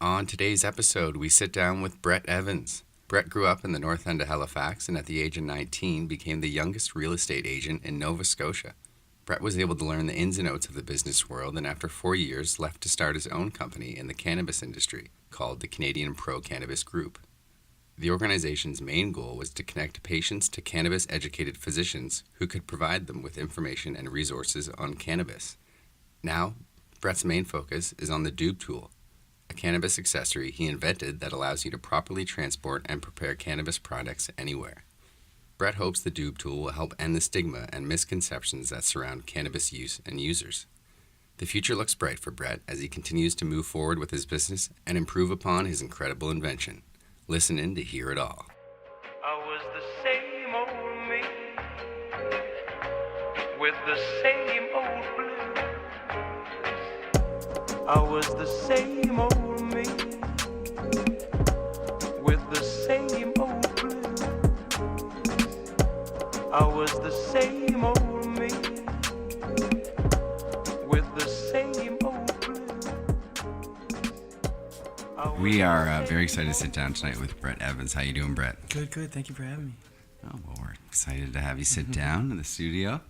On today's episode, we sit down with Brett Evans. Brett grew up in the North End of Halifax and at the age of 19 became the youngest real estate agent in Nova Scotia. Brett was able to learn the ins and outs of the business world and after 4 years left to start his own company in the cannabis industry called the Canadian Pro-Cannabis Group. The organization's main goal was to connect patients to cannabis-educated physicians who could provide them with information and resources on cannabis. Now, Brett's main focus is on the Doobtool, a cannabis accessory he invented that allows you to properly transport and prepare cannabis products anywhere. Brett hopes the Doobtool will help end the stigma and misconceptions that surround cannabis use and users. The future looks bright for Brett as he continues to move forward with his business and improve upon his incredible invention. Listen in to hear it all. I was the same old me with the same old blues. I was the same old me with the same old blues. I was the same old me with the same old blues. We are very excited to sit down tonight with Brett Evans. How you doing, Brett? Good. Thank you for having me. Oh, well, we're excited to have you sit down in the studio.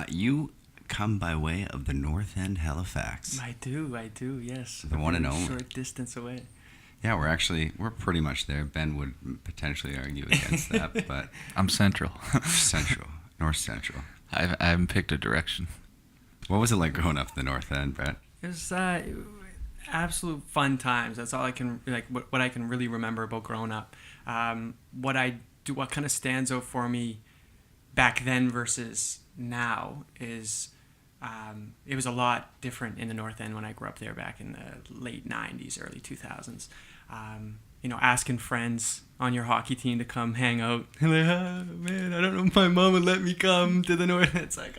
You come by way of the North End Halifax. I do, yes. The one and only. Short distance away. Yeah, we're pretty much there. Ben would potentially argue against that, but I'm central. North Central. I haven't picked a direction. What was it like growing up in the North End, Brett? It was absolute fun times. That's all I can what I can really remember about growing up. What kind of stands out for me back then versus now is it was a lot different in the North End when I grew up there back in the late 90s, early 2000s. Asking friends on your hockey team to come hang out. Like, man, I don't know if my mom would let me come to the North End. It's like,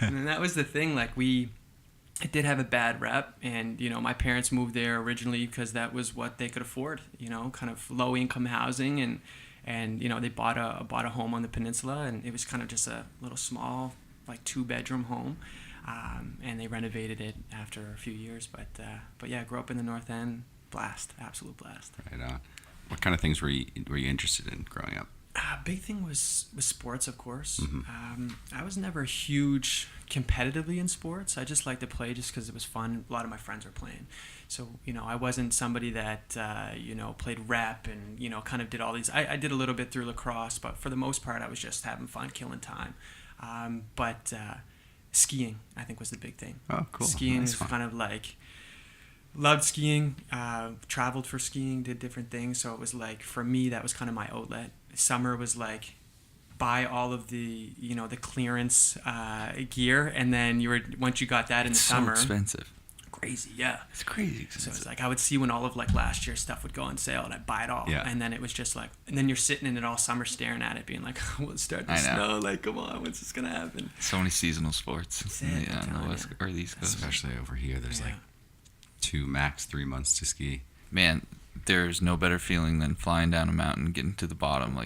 And that was the thing. It did have a bad rep, and my parents moved there originally because that was what they could afford. Kind of low income housing, and they bought a home on the peninsula, and it was kind of just a little small 2-bedroom home, and they renovated it after a few years. But yeah, grew up in the North End, absolute blast. Right on. What kind of things were you interested in growing up? Big thing was sports, of course. Mm-hmm. I was never huge competitively in sports. I just liked to play just because it was fun. A lot of my friends were playing. So, I wasn't somebody that, played rep and, kind of did all these. I did a little bit through lacrosse, but for the most part, I was just having fun, killing time. But skiing, I think, was the big thing. Oh, cool. Skiing Nice. was kind of loved skiing, traveled for skiing, did different things. So it was for me, that was kind of my outlet. Summer was buy all of the, the clearance gear. And then once you got that in the summer. So expensive. Crazy, yeah. It's crazy expensive. So it's I would see when all of last year's stuff would go on sale and I'd buy it all. Yeah. And then it was just and then you're sitting in it all summer staring at it being will it start to snow? Come on, when's this going to happen? So many seasonal sports. Yeah, on the West or the East Coast. Especially over here, there's 2, max 3 months to ski. Man, there's no better feeling than flying down a mountain, getting to the bottom.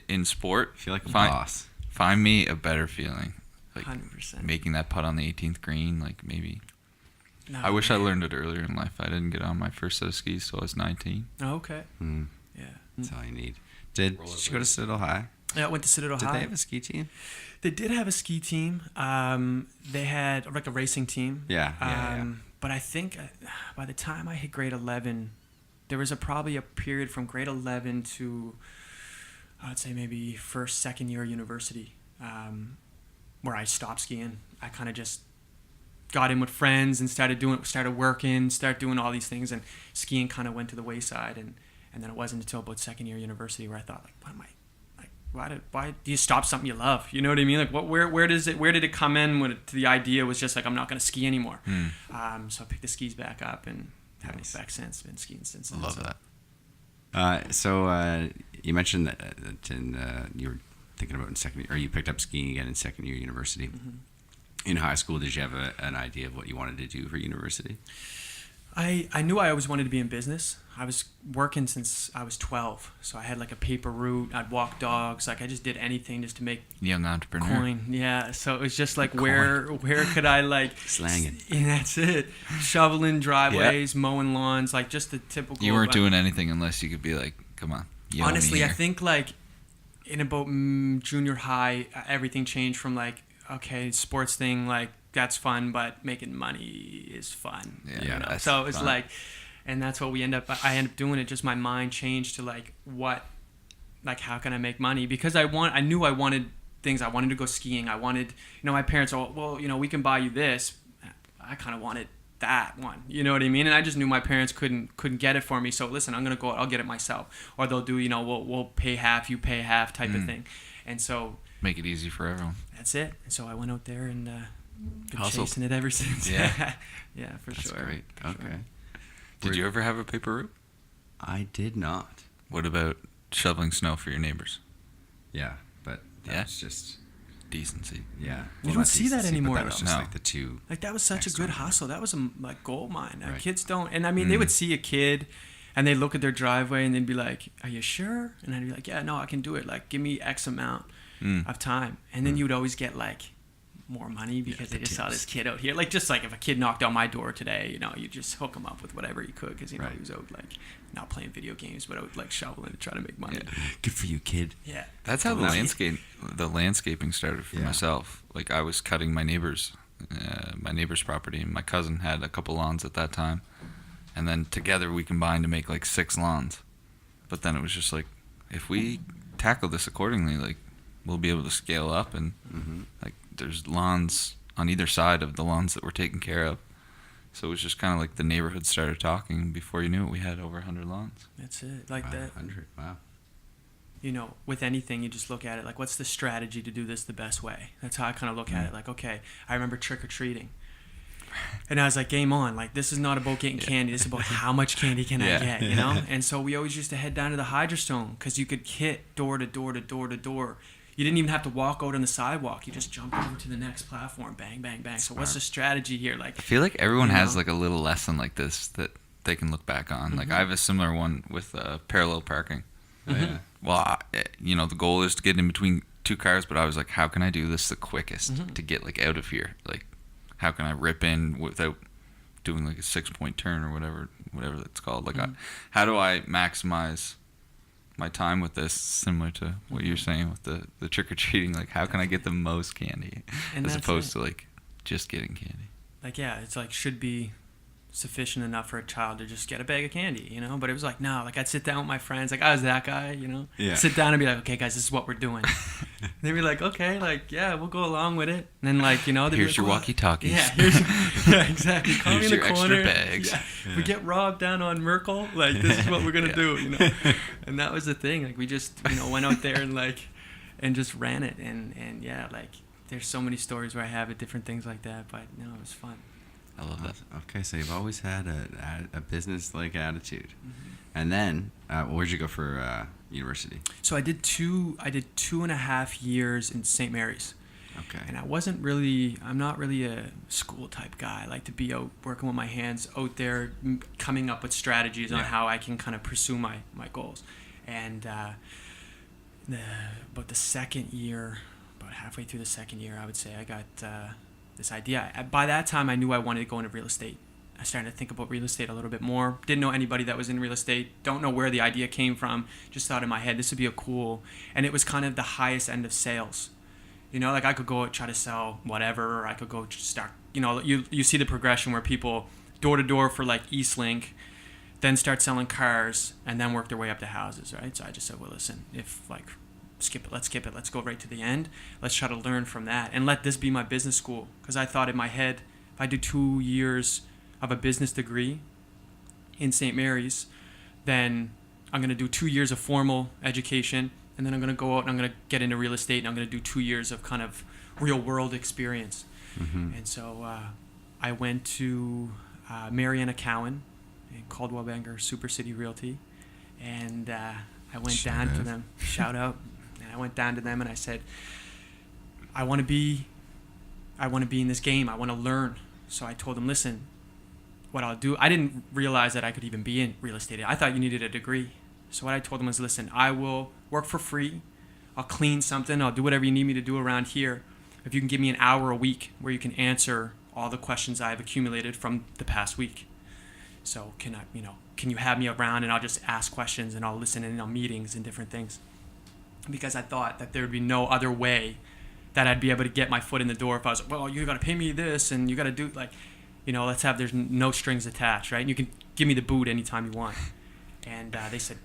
In sport, I feel like a boss. Find me a better feeling. 100%. Making that putt on the 18th green, maybe. No, I wish I learned it earlier in life. I didn't get on my first set of skis till I was 19. Oh, okay. Mm. Yeah. That's all you need. Did you go to Citadel High? Yeah, I went to Citadel High. Did they have a ski team? They did have a ski team. They had a racing team. Yeah. But I think by the time I hit grade 11, there was probably a period from grade 11 to, I'd say maybe first, second year university, where I stopped skiing. I kind of just got in with friends and started working, doing all these things, and skiing kind of went to the wayside. And then it wasn't until about second year university where I thought, why do you stop something you love? You know what I mean? Where did it come in when the idea was just I'm not going to ski anymore. So I picked the skis back up and haven't back since. Been skiing since then. I love that. So you mentioned that you were thinking about in second year, or you picked up skiing again in second year university. Mm-hmm. In high school, did you have an idea of what you wanted to do for university? I knew I always wanted to be in business. I was working since I was 12. So I had like a paper route. I'd walk dogs. Like I just did anything just to make Young entrepreneur. coin. Yeah. So it was just like where could I like Slanging. And that's it. Shoveling driveways, mowing lawns, like just the typical. You weren't like, doing anything unless you could be like, come on. yell at me honestly, I here. think like in about junior high, everything changed from like, okay, sports thing, like that's fun, but making money is fun. Yeah, you know? that's So it was fun. like, and that's what I end up doing it. Just my mind changed to like, how can I make money? Because I knew I wanted things. I wanted to go skiing. I wanted, my parents are, well, we can buy you this. I kind of wanted that one, you know what I mean? And I just knew my parents couldn't get it for me. So listen, I'm gonna go. I'll get it myself, or they'll do, we'll pay half, you pay half type of thing. And so Make it easy for everyone. that's it. And so I went out there and been Hustled. chasing it ever since. Yeah. Yeah, for That's sure. great. For Okay. sure. Did you ever have a paper route? I did not. What about shoveling snow for your neighbors? Yeah, but Yeah? that's just Decency. yeah. You don't not see that decency, anymore, But that was though. just No. like the two. Like that was such a Next good one. hustle. That was a like gold mine. Right. Kids don't, and I mean they would see a kid, and they'd look at their driveway and they'd be like, "Are you sure?" And I'd be like, "Yeah, no, I can do it. Like, give me X amount of time." And then you would always get like more money because the they just saw tips. this kid out here. Like just like if a kid knocked on my door today, you just hook him up with whatever you could because Right. he was out like not playing video games, but out like shoveling to try to make money. Good for you, kid. Yeah. That's how Totally. the landscaping started for Yeah. myself. Like I was cutting my neighbor's property, and my cousin had a couple lawns at that time, and then together we combined to make like 6 lawns. But then it was just like, if we tackle this accordingly, like we'll be able to scale up, and like there's lawns on either side of the lawns that we're taking care of. So it was just kind of like the neighborhood started talking. Before you knew it, we had over 100 lawns. That's it. Like Wow, that. 100. Wow. With anything, you just look at it like, what's the strategy to do this the best way? That's how I kind of look at it. Like, okay, I remember trick-or-treating. And I was like, game on. Like, this is not about getting candy. This is about how much candy can I get, And so we always used to head down to the Hydrostone because you could hit door to door to door to door. You didn't even have to walk out on the sidewalk. You just jumped over to the next platform. Bang, bang, bang. So what's the strategy here? Like, I feel like everyone You has know? like a little lesson like this that they can look back on. Like I have a similar one with parallel parking. Oh, yeah. Well, the goal is to get in between 2 cars, but I was like, how can I do this the quickest to get like out of here? Like, how can I rip in without doing like a 6-point turn or whatever that's called? Like, how do I maximize my time with this? Similar to what you're saying with the trick or treating. Like, how can I get the most candy And as that's opposed it. to like just getting candy? like, yeah, it's like should be sufficient enough for a child to just get a bag of candy, But it was like, no, like I'd sit down with my friends, like I was that guy, Yeah. Sit down and be like, okay, guys, this is what we're doing. They'd be like, okay, like, yeah, we'll go along with it. And then like, they'd be Here's like, your "Well, walkie-talkies. Yeah, yeah, exactly. Call Here's me in the your extra corner. bags. Yeah. If we get robbed down on Merkel, like this is what we're gonna do, And that was the thing. Like we just, went out there and just ran it. And yeah, like there's so many stories where I have it, different things like that. But no, it was fun. I love that. Okay, so you've always had a business-like attitude. And then, where'd you go for university? So I did 2.5 years in St. Mary's. Okay. And I'm not really a school type guy. I like to be out working with my hands out there, coming up with strategies on Yeah. how I can kind of pursue my goals. And about the second year, about halfway through the second year, I would say, I got this idea. By that time, I knew I wanted to go into real estate. I started to think about real estate a little bit more. Didn't know anybody that was in real estate. Don't know where the idea came from. Just thought in my head, this would be and it was kind of the highest end of sales. Like I could go try to sell whatever, or I could go just start, you see the progression where people door to door for like Eastlink, then start selling cars and then work their way up to houses, right? So I just said, well, listen, if like, let's skip it. Let's go right to the end. Let's try to learn from that and let this be my business school. Because I thought in my head, if I do 2 years of a business degree in St. Mary's, then I'm going to do 2 years of formal education. And then I'm going to go out and I'm going to get into real estate and I'm going to do 2 years of kind of real world experience. And so I went to Mariana Cowan and Caldwell Banker Super City Realty. And I went Shout down to out. them. Shout out. And I went down to them and I said, I want to be in this game. I want to learn. So I told them, listen, what I'll do, I didn't realize that I could even be in real estate. I thought you needed a degree. So what I told them was, listen, I will work for free. I'll clean something. I'll do whatever you need me to do around here. If you can give me an hour a week where you can answer all the questions I've accumulated from the past week. So can you have me around and I'll just ask questions and I'll listen in on meetings and different things. Because I thought that there would be no other way that I'd be able to get my foot in the door if I was, well, you got to pay me this and you got to do, like, there's no strings attached, right? And you can give me the boot anytime you want. And they said,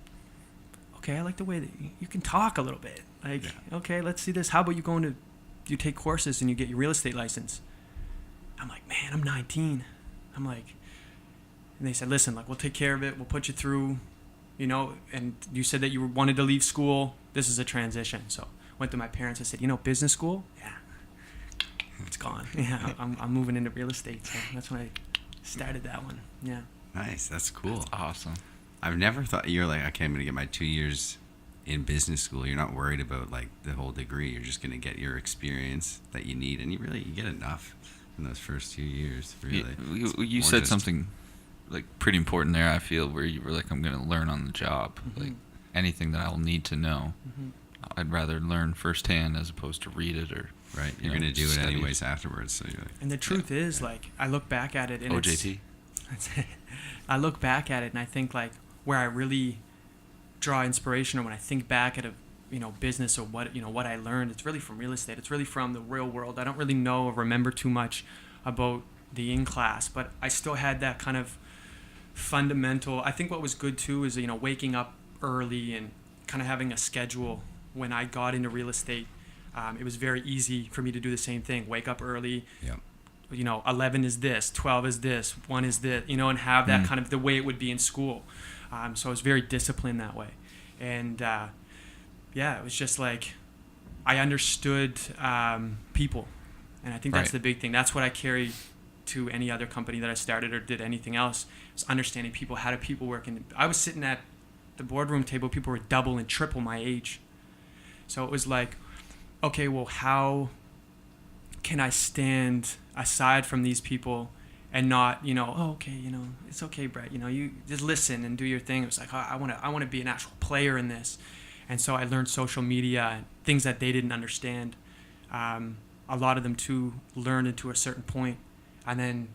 okay, I like the way that you can talk a little bit. Like, okay, let's see this. How about you take courses and you get your real estate license? I'm like, man, I'm 19. I'm like, and they said, listen, like, we'll take care of it. We'll put you through, and you said that you wanted to leave school. This is a transition. So went to my parents and said, business school? Yeah. It's gone. Yeah, I'm moving into real estate. So that's when I started that one. Yeah. Nice. That's cool. That's awesome. I've never thought, you're like, okay, I'm going to get my 2 years in business school. You're not worried about like the whole degree. You're just going to get your experience that you need. And you get enough in those first 2 years, really. You said something like pretty important there, I feel, where you were like, I'm going to learn on the job. Mm-hmm. Like anything that I'll need to know, I'd rather learn firsthand as opposed to read it or right. You're going to do it anyways afterwards. So you're like, and the truth is, like, I look back at it and OJT. I look back at it and I think, like, where I really draw inspiration, or when I think back at a business or what I learned, it's really from real estate. It's really from the real world. I don't really know or remember too much about the in class, but I still had that kind of fundamental. I think what was good too is waking up early and kind of having a schedule. When I got into real estate, it was very easy for me to do the same thing. Wake up early. Yeah. 11 is this, 12 is this, 1 is this, and have that kind of the way it would be in school. So I was very disciplined that way. And it was just like I understood people. And I think that's the big thing. That's what I carry to any other company that I started or did anything else, is understanding people. How do people work? And I was sitting at the boardroom table, people were double and triple my age. So it was like, okay, well, how can I stand aside from these people and not, it's okay, Brett, you just listen and do your thing. It was like, I want to be an actual player in this. And so I learned social media and things that they didn't understand. A lot of them too learned to a certain point. And then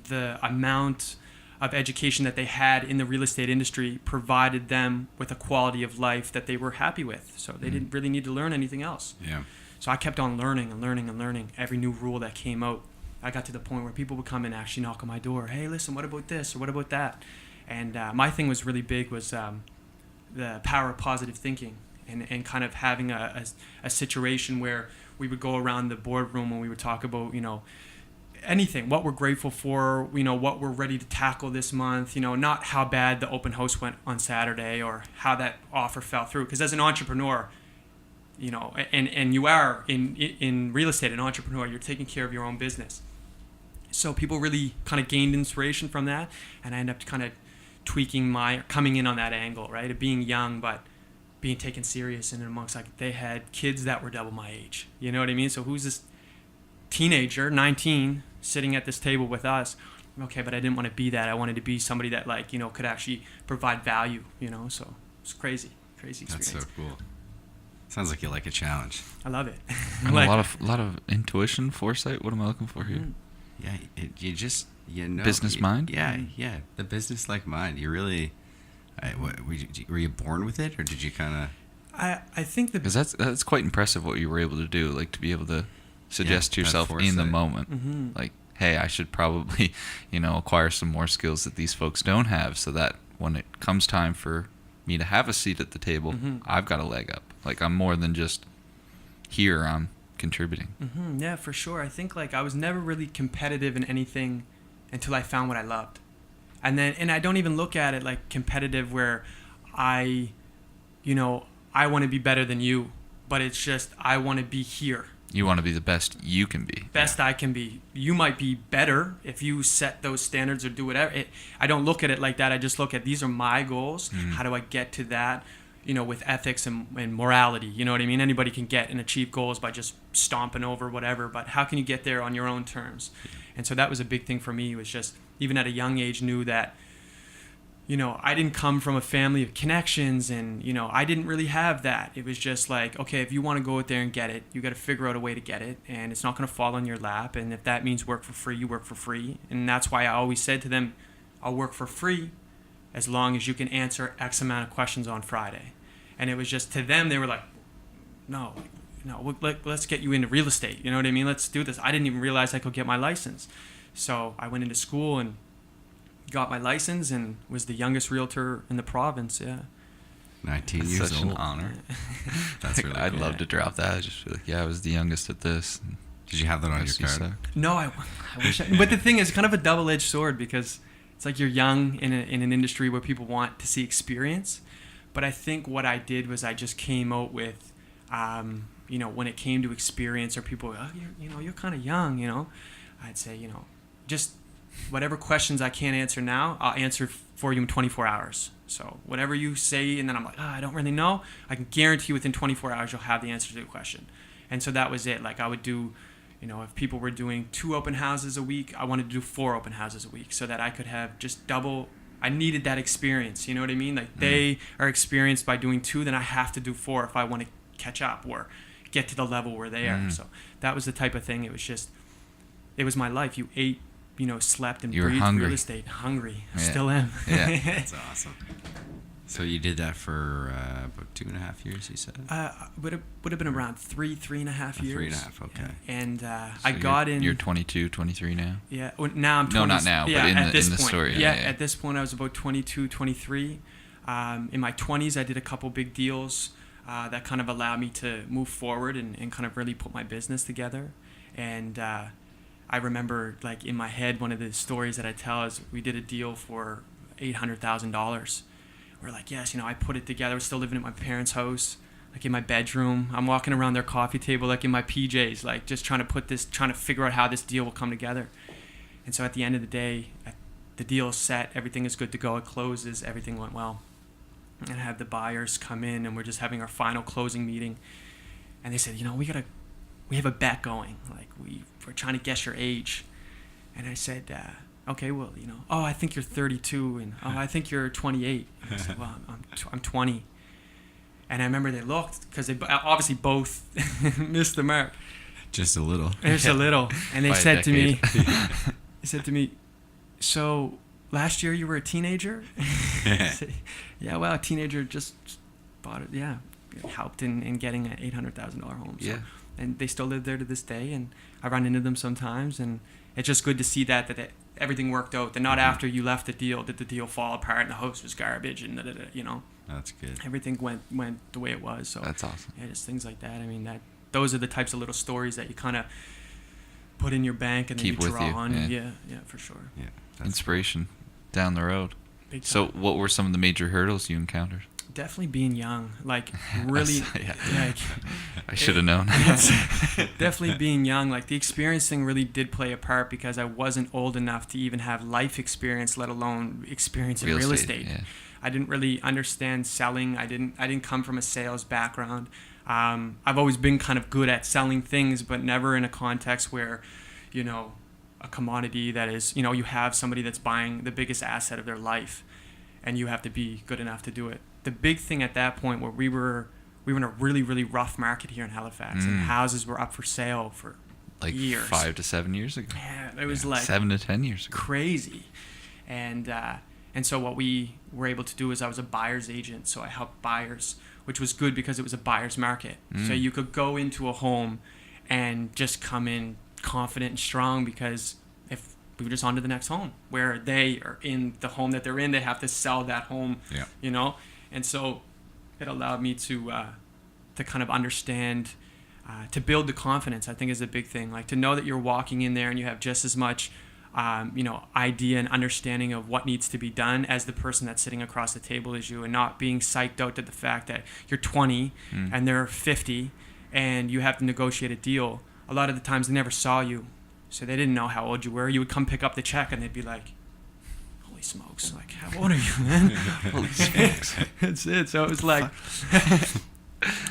the amount of education that they had in the real estate industry provided them with a quality of life that they were happy with. So they didn't really need to learn anything else. Yeah. So I kept on learning and learning and learning every new rule that came out. I got to the point where people would come and actually knock on my door. Hey, listen, what about this or what about that? And my thing was really big was the power of positive thinking and kind of having a situation where we would go around the boardroom and we would talk about, anything, what we're grateful for, what we're ready to tackle this month, not how bad the open house went on Saturday or how that offer fell through. Because as an entrepreneur, and you are in real estate, an entrepreneur, you're taking care of your own business. So people really kind of gained inspiration from that, and I ended up kind of coming in on that angle, right, of being young but being taken serious. And amongst, like, they had kids that were double my age. You know what I mean? So who's this teenager, 19, sitting at this table with us? Okay, but I didn't want to be that. I wanted to be somebody that, like, could actually provide value. So it's crazy experience. That's so cool. Sounds like you like a challenge. I love it. And a lot of intuition, foresight. What am I looking for here? Yeah, business mind. Yeah, the business like mind. You really, were you born with it, or did you kind of? I think because that's quite impressive what you were able to do. Like, to be able to suggest to yourself in the moment, like, hey, I should probably, acquire some more skills that these folks don't have, so that when it comes time for me to have a seat at the table, I've got a leg up. Like, I'm more than just here, I'm contributing. Yeah, for sure. I think, like, I was never really competitive in anything until I found what I loved. And I don't even look at it like competitive where I want to be better than you, but it's just I want to be here. You want to be the best you can be. Best I can be. You might be better if you set those standards or do whatever. I don't look at it like that. I just look at, these are my goals. How do I get to that? With ethics and morality. You know what I mean? Anybody can get and achieve goals by just stomping over whatever, but how can you get there on your own terms? And so that was a big thing for me, was just even at a young age, knew that, I didn't come from a family of connections, and, I didn't really have that. It was just like, okay, if you want to go out there and get it, you got to figure out a way to get it, and it's not going to fall on your lap. And if that means work for free, you work for free. And that's why I always said to them, I'll work for free as long as you can answer X amount of questions on Friday. And it was just, to them, they were like, no, let's get you into real estate. You know what I mean? Let's do this. I didn't even realize I could get my license. So I went into school and got my license and was the youngest realtor in the province. Yeah. 19 That's years such old. an honor. That's really I'd cool. love to drop that. I just feel like, I was the youngest at this. Did you have that on your Yes, you card? suck. No, I wish. But the thing is, kind of a double-edged sword, because it's like you're young in an industry where people want to see experience. But I think what I did was I just came out with, when it came to experience, or people, you're kind of young, I'd say, just whatever questions I can't answer now, I'll answer for you in 24 hours. So whatever you say, and then I'm like, I don't really know, I can guarantee within 24 hours you'll have the answer to the question. And so that was it. Like, I would do, if people were doing 2 open houses a week, I wanted to do 4 open houses a week, so that I could have just double. I needed that experience, you know what I mean? Like, they are experienced by doing 2, then I have to do 4 if I want to catch up or get to the level where they are. So that was the type of thing. It was my life. You ate, slept and You were breathed hungry. real estate. Hungry. I Yeah. still am. Yeah. That's awesome. So you did that for about 2.5 years, you said? would have been around 3.5 years. 3.5, okay. Yeah. And So I got in. You're 22, 23 now? Yeah. Well, now I'm 20. No, not now, yeah, but in at this the point. story. Yeah, Yeah. at this point I was about 22, 23. In my 20s, I did a couple big deals that kind of allowed me to move forward and kind of really put my business together. And I remember, like, in my head, one of the stories that I tell is we did a deal for $800,000. We're like, yes, I put it together. We're still living at my parents' house, like in my bedroom. I'm walking around their coffee table, like in my PJs, like just trying to figure out how this deal will come together. And so at the end of the day, the deal is set, everything is good to go, it closes, everything went well. And I have the buyers come in, and we're just having our final closing meeting. And they said, we have a bet going. Like, we're trying to guess your age. And I said, okay, well, I think you're 32, and I think you're 28. And I said, well, I'm 20. And I remember they looked, because they obviously both missed the mark. Just a little. Just a little. And they By a said to me, decade. so last year you were a teenager? I said, yeah, well, a teenager just bought it. Yeah, helped in getting an $800,000 home. So, Yeah. and they still live there to this day, and I run into them sometimes, and it's just good to see that everything worked out. That not after you left the deal did the deal fall apart and the house was garbage and That's good. everything went the way it was. So That's awesome. yeah, just things like that. I mean, those are the types of little stories that you kind of put in your bank and then Keep you with draw you, on. yeah. Yeah, for sure. Yeah. That's Inspiration down the road. Big time. So what were some of the major hurdles you encountered? Definitely being young, like really, Yeah. like I should have known. definitely being young. Like, the experience thing really did play a part, because I wasn't old enough to even have life experience, let alone experience in real estate. Yeah. I didn't really understand selling. I didn't come from a sales background. I've always been kind of good at selling things, but never in a context where, a commodity that is, you have somebody that's buying the biggest asset of their life, and you have to be good enough to do it. The big thing at that point, where we were in a really, really rough market here in Halifax, and houses were up for sale for Like years. 5 to 7 years ago. Yeah, it was like 7 to 10 years ago. crazy. And so what we were able to do is I was a buyer's agent, so I helped buyers, which was good because it was a buyer's market. So you could go into a home and just come in confident and strong, because if we were just on to the next home, where they are in the home that they're in, they have to sell that home, Yeah. And so it allowed me to kind of understand, to build the confidence, I think, is a big thing. Like, to know that you're walking in there and you have just as much, idea and understanding of what needs to be done as the person that's sitting across the table as you, and not being psyched out at the fact that you're 20 and they're 50 and you have to negotiate a deal. A lot of the times they never saw you, so they didn't know how old you were. You would come pick up the check and they'd be like, holy smokes, like, how old are you, man? Holy smokes. That's it. So it was like,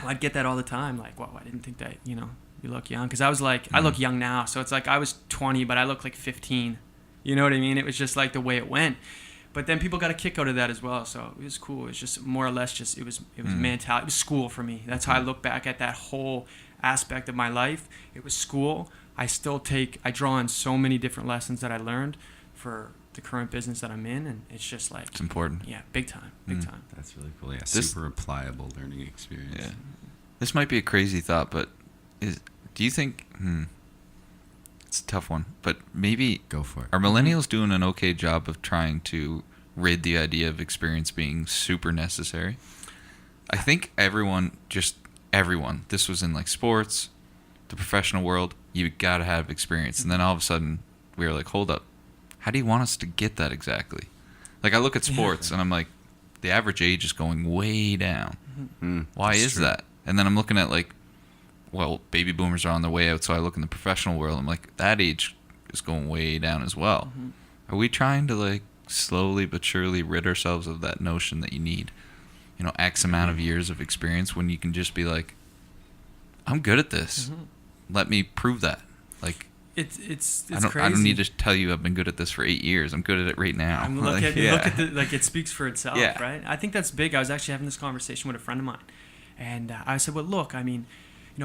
I'd get that all the time. Like, wow, I didn't think that, you look young. Because I was like, I look young now. So it's like I was 20, but I look like 15, You know what I mean? It was just like the way it went. But then people got a kick out of that as well, so it was cool. It was just more or less just it was mentality. It was school for me. That's how I look back at that whole aspect of my life. It was school. I draw on so many different lessons that I learned for the current business that I'm in, and it's just like It's important. Yeah, big time. That's really cool. Yeah, This- super applicable learning experience. Yeah. This might be a crazy thought, but do you think it's a tough one, but maybe Go for it. are millennials doing an okay job of trying to rid the idea of experience being super necessary? I think everyone, this was in like sports, the professional world, you got to have experience. And then all of a sudden we were like, hold up, how do you want us to get that exactly? Like I look at sports and I'm like, the average age is going way down. Why is that? And then I'm looking at like, well, baby boomers are on their way out, so I look in the professional world, I'm like, that age is going way down as well. Are we trying to like slowly but surely rid ourselves of that notion that you need, X amount of years of experience when you can just be like, I'm good at this. Let me prove that. Like, It's I crazy. don't need to tell you I've been good at this for 8 years. I'm good at it right now. Look at it speaks for itself, Yeah. right? I think that's big. I was actually having this conversation with a friend of mine, and I said, well, look, I mean,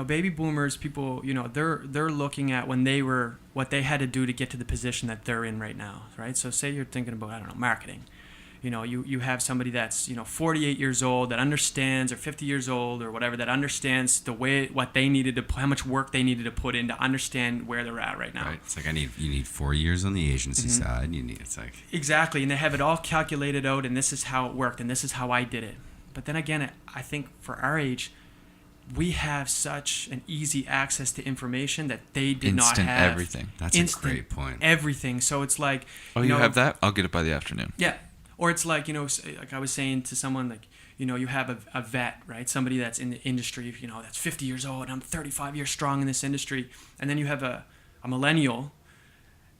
baby boomers, people, they're looking at what they had to do to get to the position that they're in right now, right? So say you're thinking about, I don't know, marketing. You have somebody that's 48 years old that understands, or 50 years old or whatever, that understands how much work they needed to put in to understand where they're at right now. Right. It's like you need 4 years on the agency side. It's like Exactly, and they have it all calculated out, and this is how it worked, and this is how I did it. But then again, I think for our age, we have such an easy access to information that they did not Instant have. everything. That's a great point. Everything. So it's like, Oh, you have that? I'll get it by the afternoon. yeah. Or it's like, like I was saying to someone, like, you have a vet, right? Somebody that's in the industry, that's 50 years old, and I'm 35 years strong in this industry. And then you have a millennial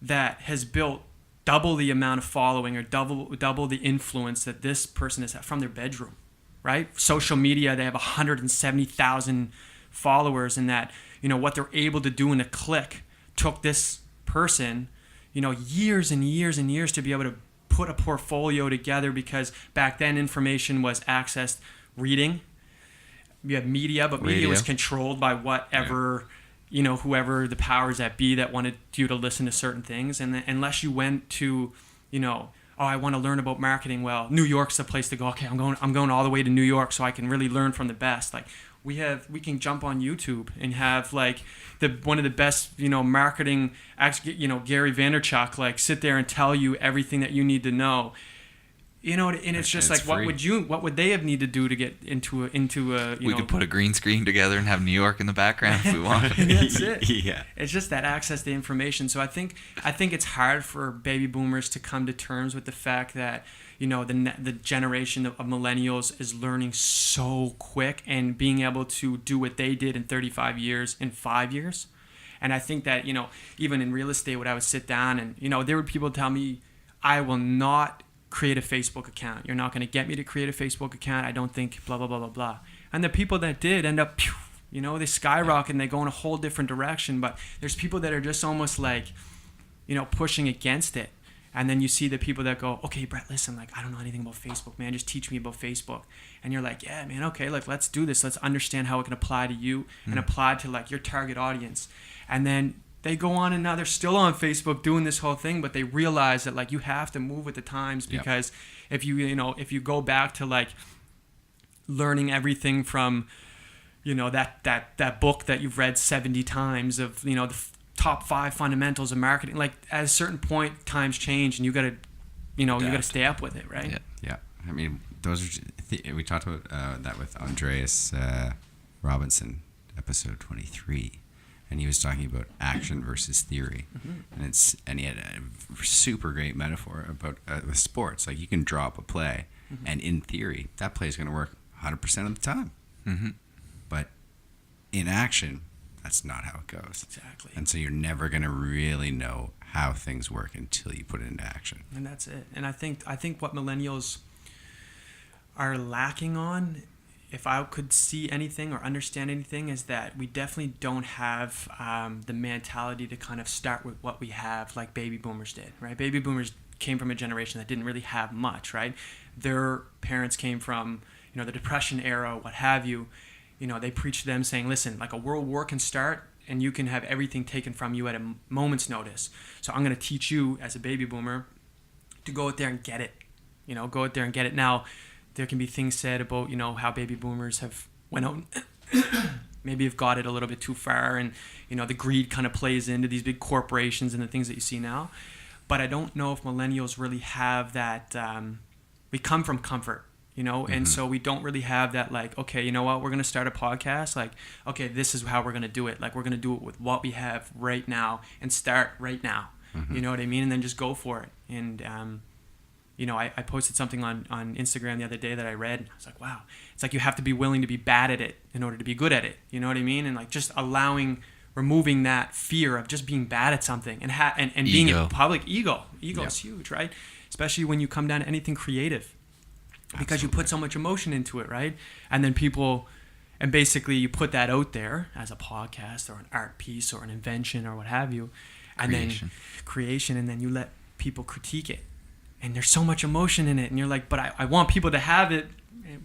that has built double the amount of following, or double the influence that this person has had from their bedroom, right? Social media, they have 170,000 followers, and that, what they're able to do in a click took this person, years and years and years to be able to put a portfolio together, because back then information was accessed reading. You had media, but media was controlled by whatever, whoever the powers that be that wanted you to listen to certain things. And then, unless you went to, I want to learn about marketing. Well, New York's the place to go. Okay, I'm going all the way to New York so I can really learn from the best. Like we can jump on YouTube and have like one of the best, marketing, Gary Vaynerchuk, like sit there and tell you everything that you need to know. And it's just like, free. what would they have needed to do to get into a We could put a green screen together and have New York in the background if we want. That's it. Yeah. It's just that access to information. So I think it's hard for baby boomers to come to terms with the fact that, the generation of millennials is learning so quick and being able to do what they did in 35 years in 5 years. And I think that, even in real estate, when I would sit down and, there were people tell me, I will not create a Facebook account. You're not going to get me to create a Facebook account. I don't think blah, blah, blah, blah, blah. And the people that did end up, they skyrocket and they go in a whole different direction. But there's people that are just almost like, pushing against it. And then you see the people that go, okay, Brett, listen, like, I don't know anything about Facebook, man. Just teach me about Facebook. And you're like, yeah, man, okay, like, let's do this. Let's understand how it can apply to you and apply to, like, your target audience. And then they go on, and now they're still on Facebook doing this whole thing, but they realize that, like, you have to move with the times, because if you go back to, like, learning everything from, that book that you've read 70 times of, the top 5 fundamentals of marketing, like, at a certain point, times change, and you got to stay up with it, right? Yeah. I mean, those are we talked about that with Andreas Robinson, episode 23. And he was talking about action versus theory, and he had a super great metaphor about with sports. Like, you can draw up a play, and in theory, that play is going to work 100% of the time. But in action, that's not how it goes. Exactly. And so you're never going to really know how things work until you put it into action. And that's it. And I think what millennials are lacking on if I could see anything or understand anything, is that we definitely don't have the mentality to kind of start with what we have like baby boomers did, right? Baby boomers came from a generation that didn't really have much, right? Their parents came from, the Depression era, what have you. They preached to them saying, listen, like a world war can start and you can have everything taken from you at a moment's notice. So I'm going to teach you as a baby boomer to go out there and get it. Go out there and get it. Now, there can be things said about, how baby boomers have went out maybe have got it a little bit too far, and, the greed kind of plays into these big corporations and the things that you see now. But I don't know if millennials really have that. We come from comfort, and so we don't really have that, like, okay, you know what, we're going to start a podcast. Like, okay, this is how we're going to do it. Like, we're going to do it with what we have right now and start right now. You know what I mean? And then just go for it. And, I posted something on Instagram the other day that I read, and I was like, wow, it's like you have to be willing to be bad at it in order to be good at it. You know what I mean? And like just removing that fear of just being bad at something and being in public. Ego is huge, right? Especially when you come down to anything creative, because you put so much emotion into it, right? And then basically you put that out there as a podcast or an art piece or an invention or what have you, and then you let people critique it. And there's so much emotion in it. And you're like, but I want people to have it.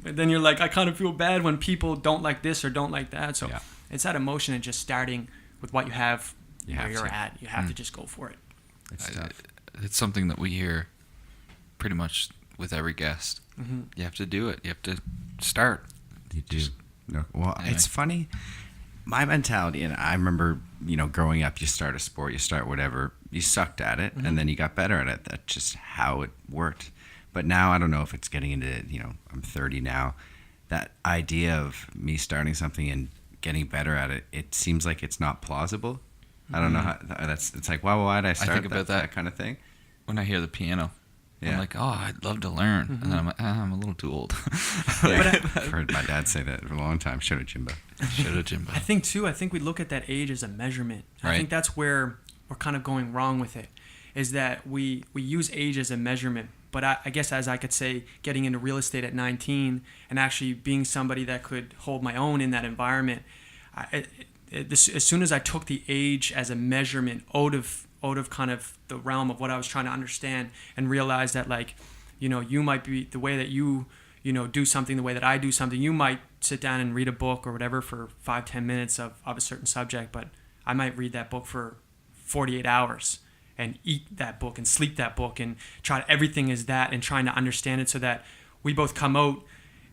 But then you're like, I kind of feel bad when people don't like this or don't like that. So it's that emotion and just starting with what you have where you're at. You have to just go for it. It's something that we hear pretty much with every guest. You have to do it. You have to start. You do. It's funny. My mentality, and I remember, growing up, you start a sport, you start whatever, you sucked at it, and then you got better at it. That's just how it worked. But now, I don't know if it's getting into, I'm 30 now, that idea of me starting something and getting better at it, it seems like it's not plausible. I don't know how, it's like, why did I start that kind of thing? When I hear the piano. I'm like, I'd love to learn. And then I'm like, I'm a little too old. I've heard my dad say that for a long time. Shout out Jimbo. I think we look at that age as a measurement. Right. I think that's where we're kind of going wrong with it, is that we use age as a measurement. But I guess, as I could say, getting into real estate at 19 and actually being somebody that could hold my own in that environment, as soon as I took the age as a measurement out of kind of the realm of what I was trying to understand, and realized that, like, you might be the way that you do something, the way that I do something. You might sit down and read a book or whatever for 5-10 minutes of a certain subject, but I might read that book for 48 hours and eat that book and sleep that book and try everything is that, and trying to understand it so that we both come out,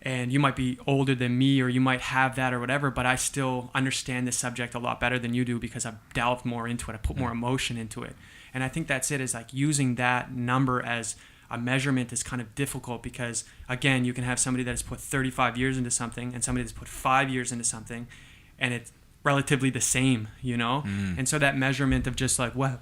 and you might be older than me or you might have that or whatever, but I still understand the subject a lot better than you do because I've delved more into it. I put more emotion into it. And I think that's it, is like using that number as a measurement is kind of difficult, because, again, you can have somebody that has put 35 years into something and somebody that's put 5 years into something, and it's relatively the same, And so that measurement of just like, I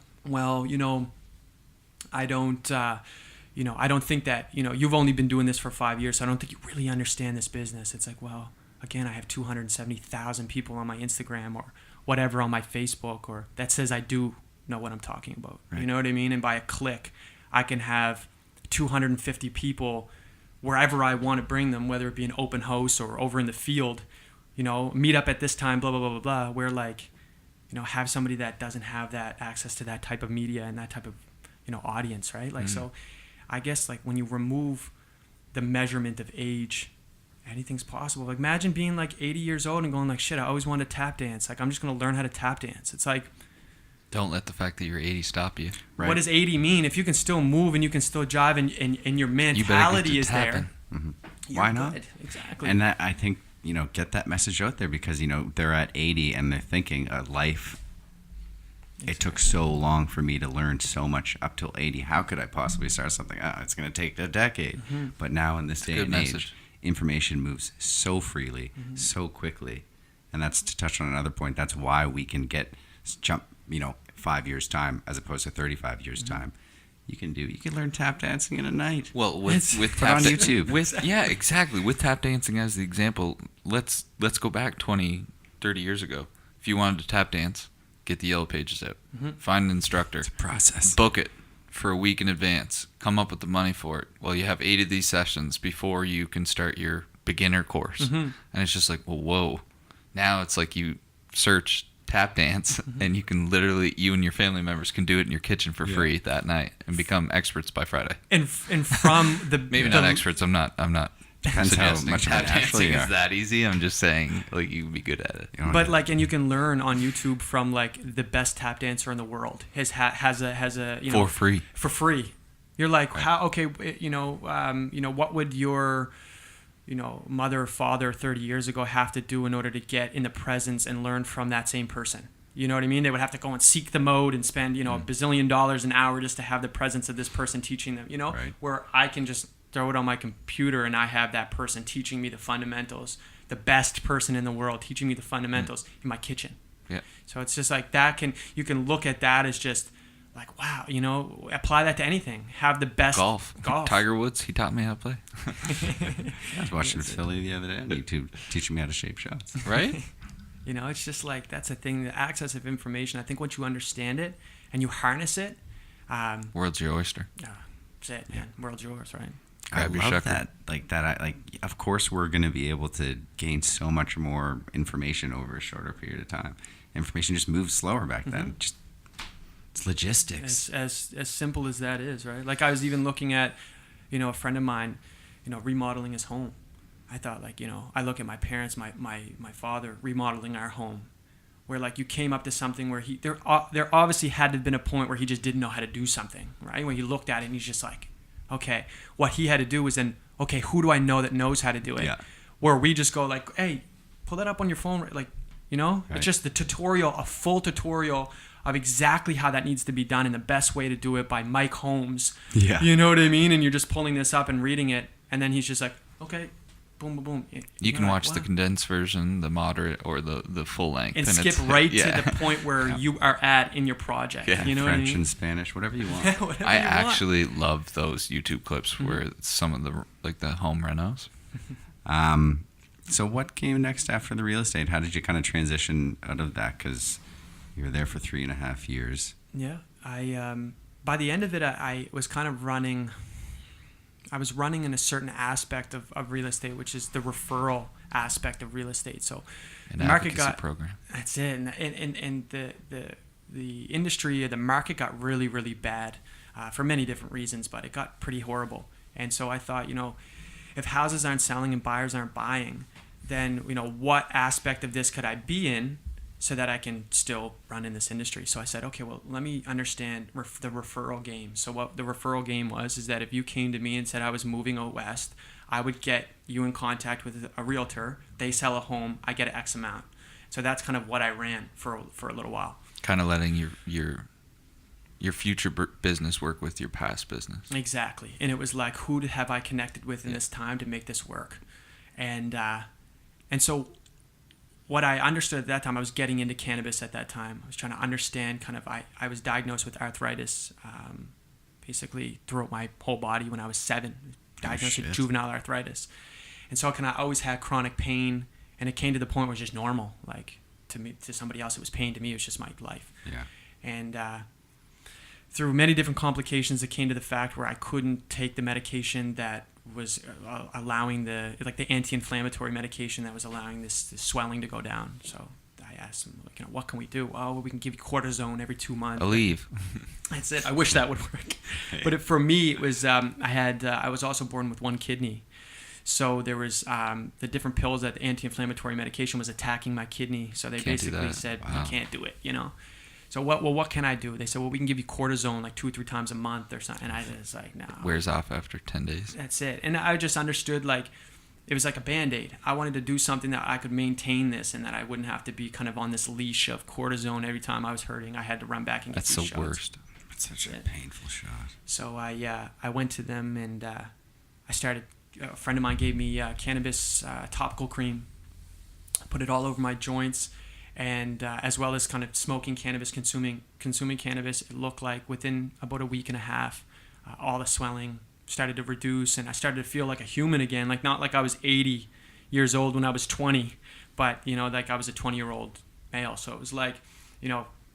don't... I don't think that, you've only been doing this for 5 years, so I don't think you really understand this business. It's like, well, again, I have 270,000 people on my Instagram or whatever on my Facebook, or that says I do know what I'm talking about. Right. You know what I mean? And by a click, I can have 250 people wherever I want to bring them, whether it be an open house or over in the field, meet up at this time, blah, blah, blah, blah, blah, where, like, have somebody that doesn't have that access to that type of media and that type of, audience, right? Like, so I guess, like, when you remove the measurement of age, anything's possible. Like, imagine being like 80 years old and going like, shit, I always wanted to tap dance. Like, I'm just going to learn how to tap dance. It's like, don't let the fact that you're 80 stop you. Right. What does 80 mean? If you can still move and you can still jive and your mentality is there. Why not? Good. Exactly. And that, I think, get that message out there, because, they're at 80 and they're thinking life. Exactly. It took so long for me to learn so much up till 80. How could I possibly start something? It's going to take a decade. But now in this day and age, information moves so freely, so quickly. And that's, to touch on another point, that's why we can jump, 5 years time as opposed to 35 years time. You can learn tap dancing in a night. Well, with put on YouTube. Yeah, exactly. With tap dancing as the example, let's go back 20, 30 years ago. If you wanted to tap dance, get the yellow pages out. Find an instructor. It's a process. Book it for a week in advance. Come up with the money for it. Well, you have 8 of these sessions before you can start your beginner course. And it's just like, well, whoa. Now it's like you search tap dance and you can literally, you and your family members can do it in your kitchen for free that night and become experts by Friday. And from the maybe not experts. I'm not Depends how suggesting much of tap it actually dancing are. is that easy. I'm just saying, like, you can be good at it. But like, and you can learn on YouTube from like the best tap dancer in the world. Has a you know, for free. You're like, how? Okay, what would your mother or father 30 years ago have to do in order to get in the presence and learn from that same person? You know what I mean? They would have to go and seek the mode and spend a bazillion dollars an hour just to have the presence of this person teaching them. Right. Where I can just throw it on my computer and I have that person teaching me the fundamentals, the best person in the world teaching me the fundamentals in my kitchen. Yeah. So it's just like you can look at that as just like, wow, apply that to anything. Have the best golf. Tiger Woods, he taught me how to play. I was watching Philly the other day on YouTube, teaching me how to shape shots. Right? It's just like, that's a thing, the access of information. I think once you understand it and you harness it, world's your oyster. That's it, man. World's yours, right? Grab your I love shucker. that. Of course, we're going to be able to gain so much more information over a shorter period of time. Information just moved slower back then. Just it's logistics. As simple as that is, right? Like I was even looking at, a friend of mine, remodeling his home. I thought I look at my parents, my father remodeling our home, where like you came up to something where there obviously had to have been a point where he just didn't know how to do something, right? When he looked at it and he's just like, okay, what he had to do was then, okay, who do I know that knows how to do it? Yeah. Where we just go like, hey, pull that up on your phone, like, Right. It's just the tutorial, a full tutorial of exactly how that needs to be done and the best way to do it by Mike Holmes. Yeah. You know what I mean? And you're just pulling this up and reading it, and then he's just like, okay, boom, boom, boom. You can watch wow. the condensed version, the moderate, or the full length. And skip it's, right to the point where you are at in your project. Yeah. You know French what I mean? and Spanish, whatever you want. Whatever I you want. actually love those YouTube clips where it's some of the home renos. So what came next after the real estate? How did you kind of transition out of that? Because you were there for 3.5 years. Yeah, I by the end of it, I was kind of running. I was running in a certain aspect of real estate, which is the referral aspect of real estate. So An the market advocacy got program. That's it, and the industry, the market got really, really bad for many different reasons, but it got pretty horrible. And so I thought, if houses aren't selling and buyers aren't buying, then what aspect of this could I be in so that I can still run in this industry? So I said, okay, well, let me understand the referral game. So what the referral game is that if you came to me and said I was moving out west, I would get you in contact with a realtor. They sell a home, I get X amount. So that's kind of what I ran for a little while. Kind of letting your future business work with your past business. Exactly. And it was like, who have I connected with in this time to make this work? And so what I understood at that time, I was getting into cannabis at that time. I was trying to understand I was diagnosed with arthritis basically throughout my whole body when I was 7, diagnosed with juvenile arthritis. And so I always had chronic pain, and it came to the point where it was just normal. Like to somebody else, it was pain. To me, it was just my life. Yeah. And through many different complications, it came to the fact where I couldn't take the medication that was allowing the anti-inflammatory medication that was allowing this swelling to go down. So I asked him, what can we do? Oh, we can give you cortisone every 2 months. Aleve. That's it. I wish that would work. But for me, it was I was also born with one kidney. So there was the different pills that the anti-inflammatory medication was attacking my kidney. So they basically said, Wow. you can't do it, So what can I do? They said, well, we can give you cortisone like 2 or 3 times a month or something. And I was like, no. Wears off after 10 days. That's it. And I just understood it was like a Band-Aid. I wanted to do something that I could maintain this and that I wouldn't have to be kind of on this leash of cortisone every time I was hurting. I had to run back and get That's these the shots. worst. It's such a painful shot. So I went to them and I started. A friend of mine gave me cannabis topical cream. Put it all over my joints. And as well as kind of smoking cannabis, consuming cannabis, it looked like within about a week and a half, all the swelling started to reduce, and I started to feel like a human again. Like not like I was 80 years old when I was 20, but like I was a 20-year-old male. So it was like,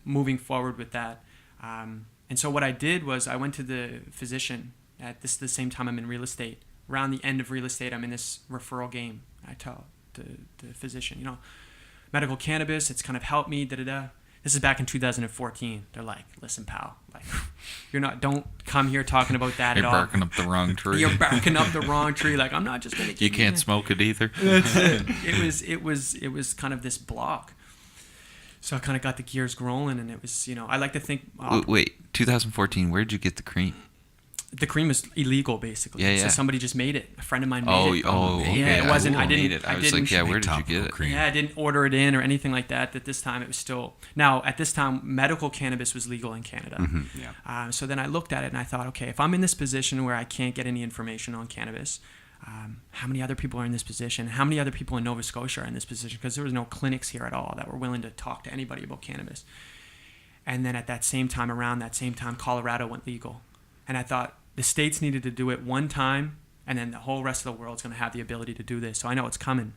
moving forward with that. And so what I did was I went to the physician at the same time I'm in real estate. around the end of real estate, I'm in this referral game. I tell the physician, medical cannabis, it's kind of helped me, da-da-da. This is back in 2014. They're like, listen, pal, like, don't come here talking about that at all. You're barking up the wrong tree. You're barking up the wrong tree. Like, I'm not just going to... You can't smoke it either. That's it. It was kind of this block. So I kind of got the gears rolling, and it was, I like to think... Wait, 2014, where'd you get the cream? The cream was illegal, basically. Yeah. So somebody just made it. A friend of mine made it. Okay. Yeah, it wasn't. I made didn't. it. I was like, yeah, where did you get it? Cream. Yeah, I didn't order it in or anything like that. At this time, it was still. Now, at this time, medical cannabis was legal in Canada. Mm-hmm. Yeah. So then I looked at it and I thought, okay, if I'm in this position where I can't get any information on cannabis, how many other people are in this position? How many other people in Nova Scotia are in this position? Because there was no clinics here at all that were willing to talk to anybody about cannabis. And then at that same time, Colorado went legal, and I thought, the states needed to do it one time, and then the whole rest of the world's going to have the ability to do this. So I know it's coming.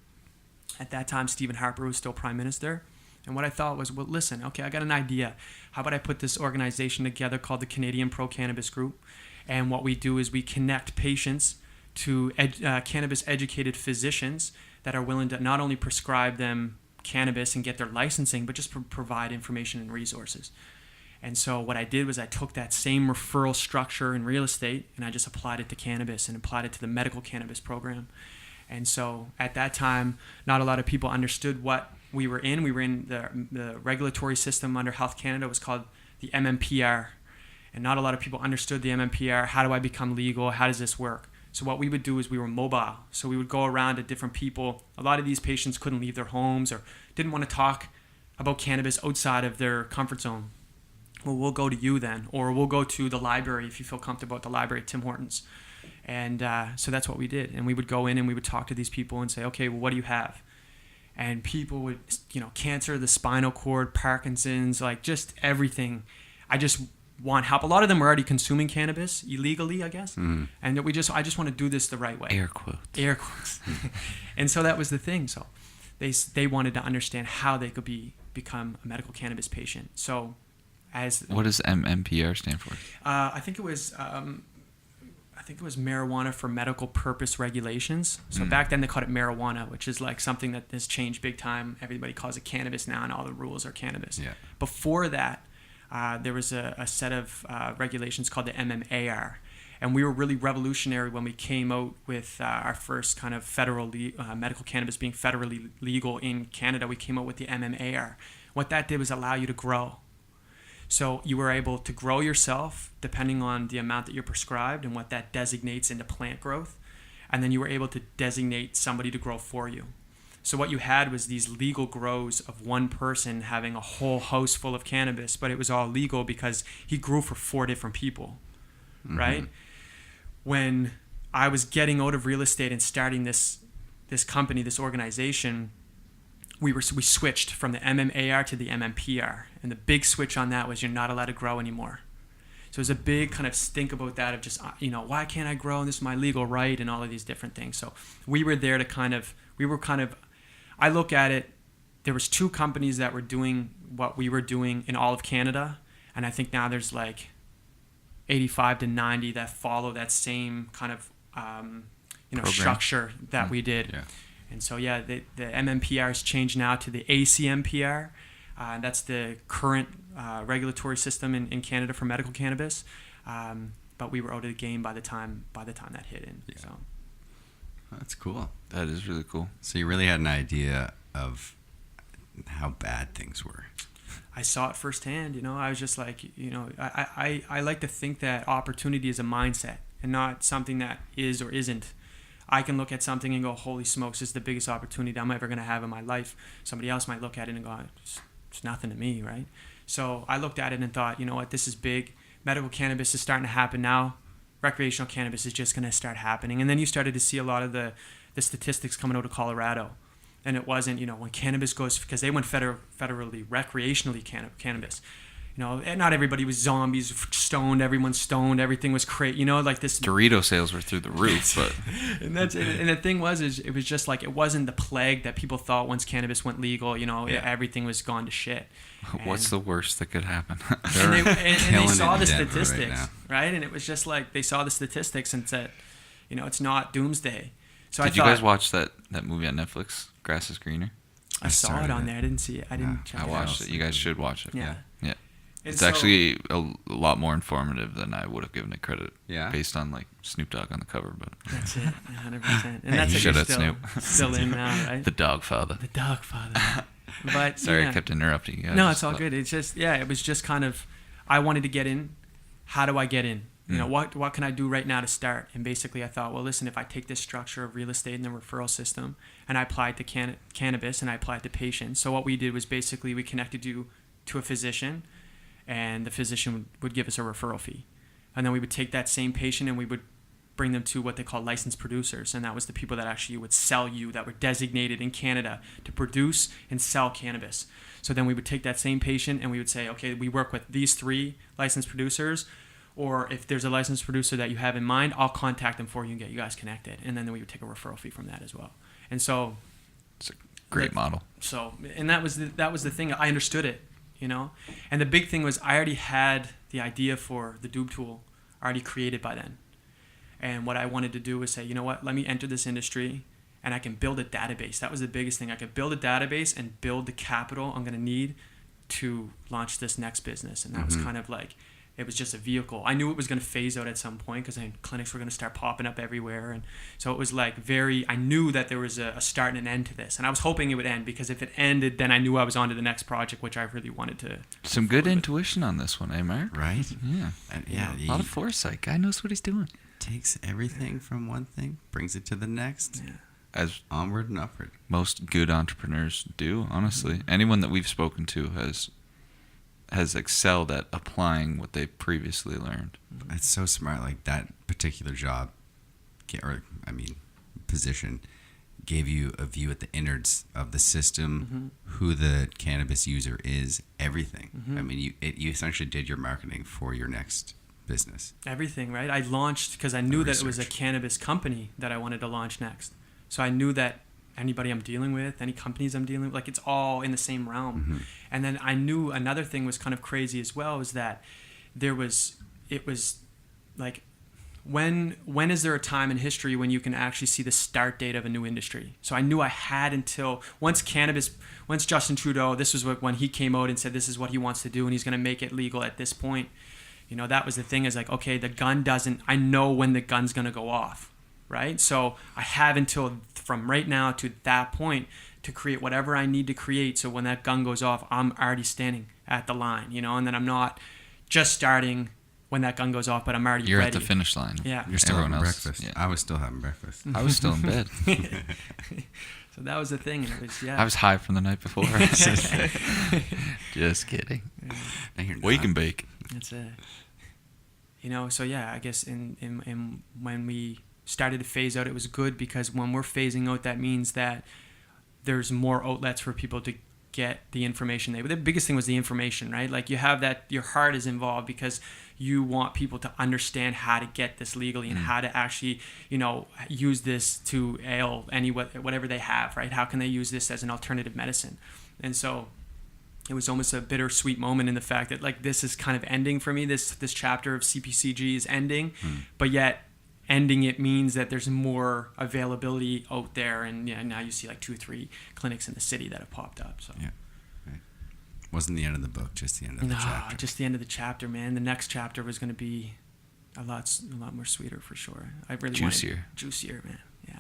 At that time, Stephen Harper was still Prime Minister. And what I thought was, well, listen, okay, I got an idea. How about I put this organization together called the Canadian Pro-Cannabis Group? And what we do is we connect patients to cannabis-educated physicians that are willing to not only prescribe them cannabis and get their licensing, but just provide information and resources. And so what I did was I took that same referral structure in real estate and I just applied it to cannabis and applied it to the medical cannabis program. And so at that time, not a lot of people understood what we were in. We were in the regulatory system under Health Canada. It was called the MMPR. And not a lot of people understood the MMPR. How do I become legal? How does this work? So what we would do is we were mobile. So we would go around to different people. A lot of these patients couldn't leave their homes or didn't want to talk about cannabis outside of their comfort zone. Well, we'll go to you then, or we'll go to the library if you feel comfortable at the library, Tim Hortons. And so that's what we did. And we would go in and we would talk to these people and say, okay, well, what do you have? And people would, cancer, the spinal cord, Parkinson's, like just everything. I just want help. A lot of them were already consuming cannabis illegally, I guess. Mm. And I just want to do this the right way. Air quotes. And so that was the thing. So they wanted to understand how they could become a medical cannabis patient. So what does MMPR stand for? I think it was marijuana for medical purpose regulations. So back then they called it marijuana, which is like something that has changed big time. Everybody calls it cannabis now, and all the rules are cannabis. Yeah. Before that, there was a set of regulations called the MMAR, and we were really revolutionary when we came out with our first kind of federal medical cannabis being federally legal in Canada. We came out with the MMAR. What that did was allow you to grow. So you were able to grow yourself depending on the amount that you're prescribed and what that designates into plant growth. And then you were able to designate somebody to grow for you. So what you had was these legal grows of one person having a whole house full of cannabis, but it was all legal because he grew for 4 different people, right? When I was getting out of real estate and starting this company, this organization, we switched from the MMAR to the MMPR. And the big switch on that was you're not allowed to grow anymore. So there's a big kind of stink about that of just, why can't I grow? And this is my legal right and all of these different things. So we were there to I look at it, there was 2 companies that were doing what we were doing in all of Canada. And I think now there's like 85 to 90 that follow that same kind of, structure that we did. Yeah. And so, the MMPR has changed now to the ACMPR. That's the current regulatory system in Canada for medical cannabis. But we were out of the game by the time that hit in. Yeah. So that's cool. That is really cool. So you really had an idea of how bad things were. I saw it firsthand. I was just like, I like to think that opportunity is a mindset and not something that is or isn't. I can look at something and go, holy smokes, this is the biggest opportunity I'm ever going to have in my life. Somebody else might look at it and go, it's nothing to me, right? So I looked at it and thought, this is big. Medical cannabis is starting to happen now. Recreational cannabis is just going to start happening. And then you started to see a lot of the statistics coming out of Colorado. And it wasn't, when cannabis goes, because they went federally, recreationally cannabis. Not everybody was zombies, stoned, everyone's stoned, everything was crazy, like this. Dorito sales were through the roof, but. And that's it. And the thing was, it was just like, it wasn't the plague that people thought once cannabis went legal, everything was gone to shit. What's the worst that could happen? and they saw the statistics, right? And it was just like, they saw the statistics and said, It's not doomsday. So Did I you thought, guys watch that movie on Netflix, Grass is Greener? I saw it started on it. there. I didn't see it. I didn't check I it out. watched it. You guys should watch it. Yeah. Yeah. And It's so- actually a lot more informative than I would have given it credit. Yeah? Based on like Snoop Dogg on the cover, but That's it, 100%. And Hey, that's you it, should you're have Snoop. still in now, right? the Dog Father. The dog father. But Sorry, yeah. I kept interrupting you guys. No, it's all good. It's just, it was just kind of, I wanted to get in. How do I get in? What can I do right now to start? And basically I thought, well, listen, if I take this structure of real estate and the referral system and I applied to cannabis and I applied to patients. So what we did was basically we connected you to a physician, and the physician would give us a referral fee. And then we would take that same patient and we would bring them to what they call licensed producers. And that was the people that actually would sell you, that were designated in Canada to produce and sell cannabis. So then we would take that same patient and we would say, okay, we work with these 3 licensed producers, or if there's a licensed producer that you have in mind, I'll contact them for you and get you guys connected. And then we would take a referral fee from that as well. And so, It's a great model. so, and that was the thing. I understood it, And the big thing was I already had the idea for the Doobtool already created by then. And what I wanted to do was say, you know what, let me enter this industry and I can build a database. That was the biggest thing. I could build a database and build the capital I'm going to need to launch this next business. And that was kind of like, it was just a vehicle. I knew it was going to phase out at some point because clinics were going to start popping up everywhere. And so it was like I knew that there was a start and an end to this. And I was hoping it would end, because if it ended, then I knew I was on to the next project, which I really wanted to. Some good intuition on this one, eh, Mark? Right? Yeah. And yeah, A lot of foresight. Guy knows what he's doing. takes everything from one thing, brings it to the next, As onward and upward. most good entrepreneurs do, honestly. Anyone that we've spoken to has excelled at applying what they previously learned. It's so smart. Like that particular job, position, gave you a view at the innards of the system, who the cannabis user is, everything. I mean, you essentially did your marketing for your next business. Everything, right? I launched because I knew that it was a research. cannabis company that I wanted to launch next. So I knew that anybody I'm dealing with, any companies I'm dealing with, like it's all in the same realm. And then I knew another thing was kind of crazy as well, is that it was like, when is there a time in history when you can actually see the start date of a new industry? So I knew I had until once Justin Trudeau, this was when he came out and said this is what he wants to do and he's going to make it legal at this point. That was the thing, is like, okay, I know when the gun's going to go off, right? So I have until from right now to that point to create whatever I need to create. So when that gun goes off, I'm already standing at the line, and then I'm not just starting when that gun goes off, but I'm already You're ready. at the finish line. Yeah. You're still Everyone having else- breakfast. yeah. I was still having breakfast. I was still in bed. So that was the thing. And it was, I was high from the night before. Just kidding. Now you're Wake not. and bake. That's it. So yeah, I guess in when we started to phase out, it was good, because when we're phasing out, that means that there's more outlets for people to get the information. The biggest thing was the information, right? Like you have that, your heart is involved because you want people to understand how to get this legally and how to actually, use this to ail whatever they have, right? How can they use this as an alternative medicine? And so it was almost a bittersweet moment in the fact that like this is kind of ending for me. This chapter of CPCG is ending, but yet ending it means that there's more availability out there, and now you see like 2 or 3 clinics in the city that have popped up. So Yeah. Right. Wasn't the end of the book, just the end of the chapter. just the end of the chapter, man. The next chapter was going to be a lot more sweeter for sure. I really Juicier. Juicier, man. Yeah.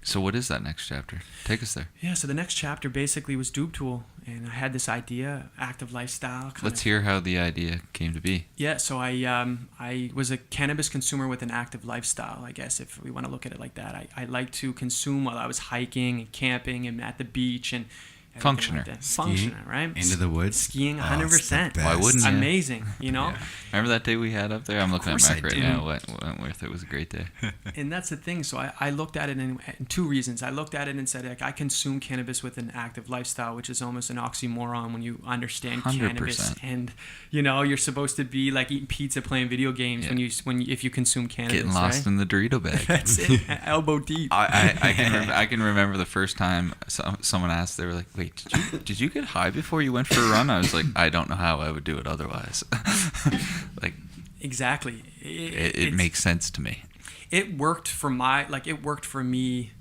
So what is that next chapter? Take us there. Yeah, so the next chapter basically was Doobtool, and I had this idea, active lifestyle. Let's hear how the idea came to be. Yeah, so I was a cannabis consumer with an active lifestyle, I guess, if we want to look at it like that. I liked to consume while I was hiking and camping and at the beach and everything like Functioner. that. Skiing Functioner, right? into the woods. Skiing, Oh, it's the 100%. best. Why wouldn't you? Amazing, Yeah. Remember that day we had up there? I'm looking at course Mark I right do. now. Wentworth. It was a great day. And that's the thing. So I looked at it in 2 reasons. I looked at it and said, like, I consume cannabis with an active lifestyle, which is almost an oxymoron when you understand 100%. cannabis. And, you're supposed to be like eating pizza, playing video games if you consume cannabis. Getting lost right? in the Dorito bag. That's it. Elbow deep. I can remember the first time someone asked, they were like, wait, did you get high before you went for a run? I was like, I don't know how I would do it otherwise. Like, Exactly. it makes sense to me. it worked for me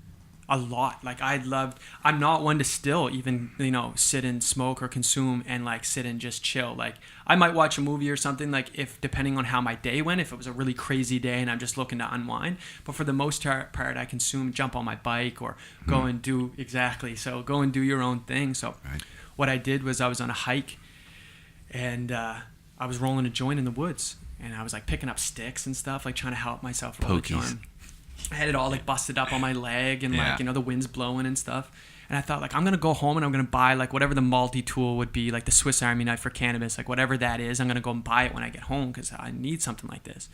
a lot. Like I'm not one to still even, sit and smoke or consume and like sit and just chill. Like I might watch a movie or something, like if depending on how my day went, if it was a really crazy day and I'm just looking to unwind. But for the most part, I consume, jump on my bike or go and do go and do your own thing. So what I did was I was on a hike and I was rolling a joint in the woods and I was like picking up sticks and stuff, like trying to help myself roll a joint. I had it all like busted up on my leg and like, the wind's blowing and stuff. And I thought like, I'm going to go home and I'm going to buy like whatever the multi-tool would be, like the Swiss Army knife for cannabis, like whatever that is, I'm going to go and buy it when I get home because I need something like this.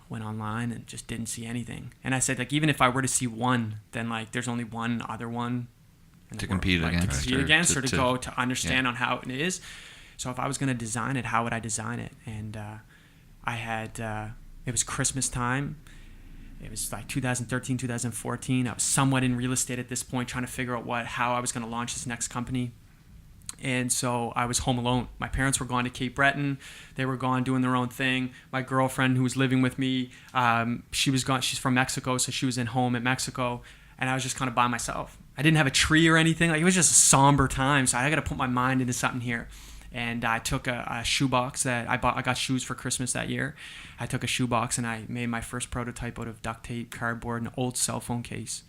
Went online and just didn't see anything. And I said like, even if I were to see one, then like there's only one other one to compete against or to go to understand on how it is. So if I was going to design it, how would I design it? And I had, it was Christmas time. It was like 2013, 2014. I was somewhat in real estate at this point, trying to figure out how I was going to launch this next company. And so I was home alone. My parents were gone to Cape Breton. They were gone doing their own thing. My girlfriend who was living with me, she was gone. She's from Mexico, so she was in home in Mexico. And I was just kind of by myself. I didn't have a tree or anything. Like it was just a somber time. So I got to put my mind into something here. And I took a shoebox that I bought. I got shoes for Christmas that year. I took a shoebox and I made my first prototype out of duct tape, cardboard, and an old cell phone case.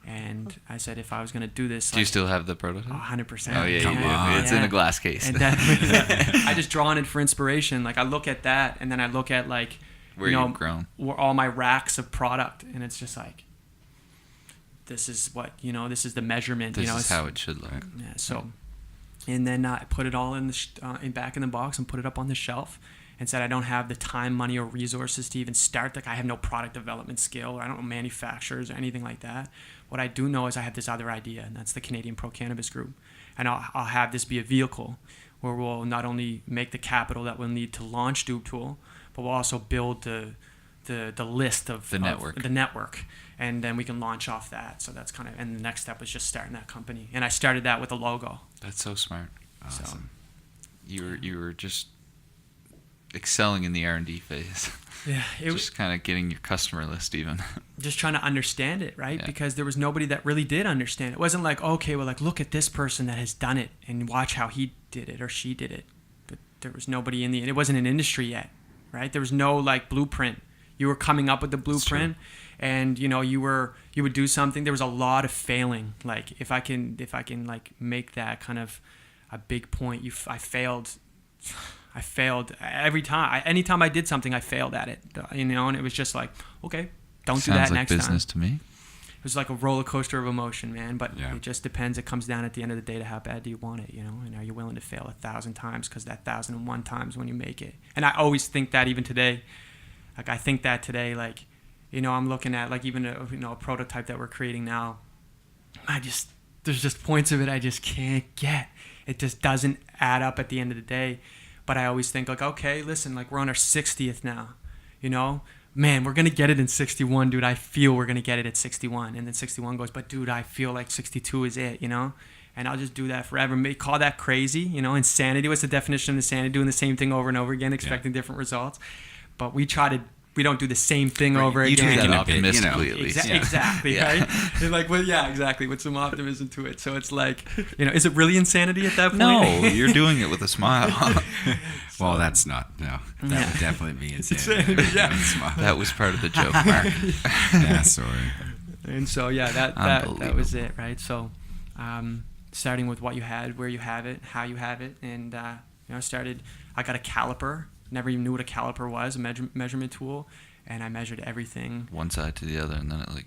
And I said if I was going to do this... Do you still have the prototype? 100%. Oh, yeah. It's in a glass case. And I just draw on it for inspiration. Like I look at that and then I look at like... Where you've grown. All my racks of product. And it's just like... This is what, this is the measurement. This is how it should look. Yeah, so... And then I put it all in back in the box and put it up on the shelf and said I don't have the time, money, or resources to even start. Like I have no product development skill or I don't know manufacturers or anything like that. What I do know is I have this other idea, and that's the Canadian Pro-Cannabis Group. And I'll have this be a vehicle where we'll not only make the capital that we'll need to launch Doobtool, but we'll also build the list of the network. And then we can launch off that. So that's and the next step was just starting that company. And I started that with a logo. That's so smart. Awesome. So you were just excelling in the R&D phase. Yeah. Just kind of getting your customer list even. Just trying to understand it, right? Yeah. Because there was nobody that really did understand it. It wasn't like, okay, well, like look at this person that has done it and watch how he did it or she did it. But there was nobody it wasn't an industry yet, right? There was no like blueprint. You were coming up with the blueprint. And you would do something. There was a lot of failing. Like if I can like make that kind of a big point. I failed every time. Anytime I did something, I failed at it. And it was just like, okay, don't do that next time. Sounds like business to me. It was like a roller coaster of emotion, man. But Yeah. it just depends. It comes down at the end of the day to how bad do you want it, And are you willing to fail 1,000 times? Because that 1,001 times when you make it. And I always think that even today. Like I think that today, like. I'm looking at like even a prototype that we're creating now. There's just points of it I just can't get. It just doesn't add up at the end of the day. But I always think like, okay, listen, like we're on our 60th now, man, we're going to get it in 61, dude. I feel we're going to get it at 61. And then 61 goes, but dude, I feel like 62 is it, And I'll just do that forever. Call that crazy, insanity. What's the definition of insanity? Doing the same thing over and over again, expecting different results. But we don't do the same thing over you again. You do that optimistically, at least. Exactly, right? And like, well, yeah, exactly. With some optimism to it. So it's like, is it really insanity at that point? No, you're doing it with a smile. Well, that's not. No, that would definitely be insanity. That was part of the joke, Mark. Yeah, sorry. And so, yeah, that was it, right? So, starting with what you had, where you have it, how you have it, and I got a caliper. Never even knew what a caliper was, a measurement tool, and I measured everything. One side to the other, and then it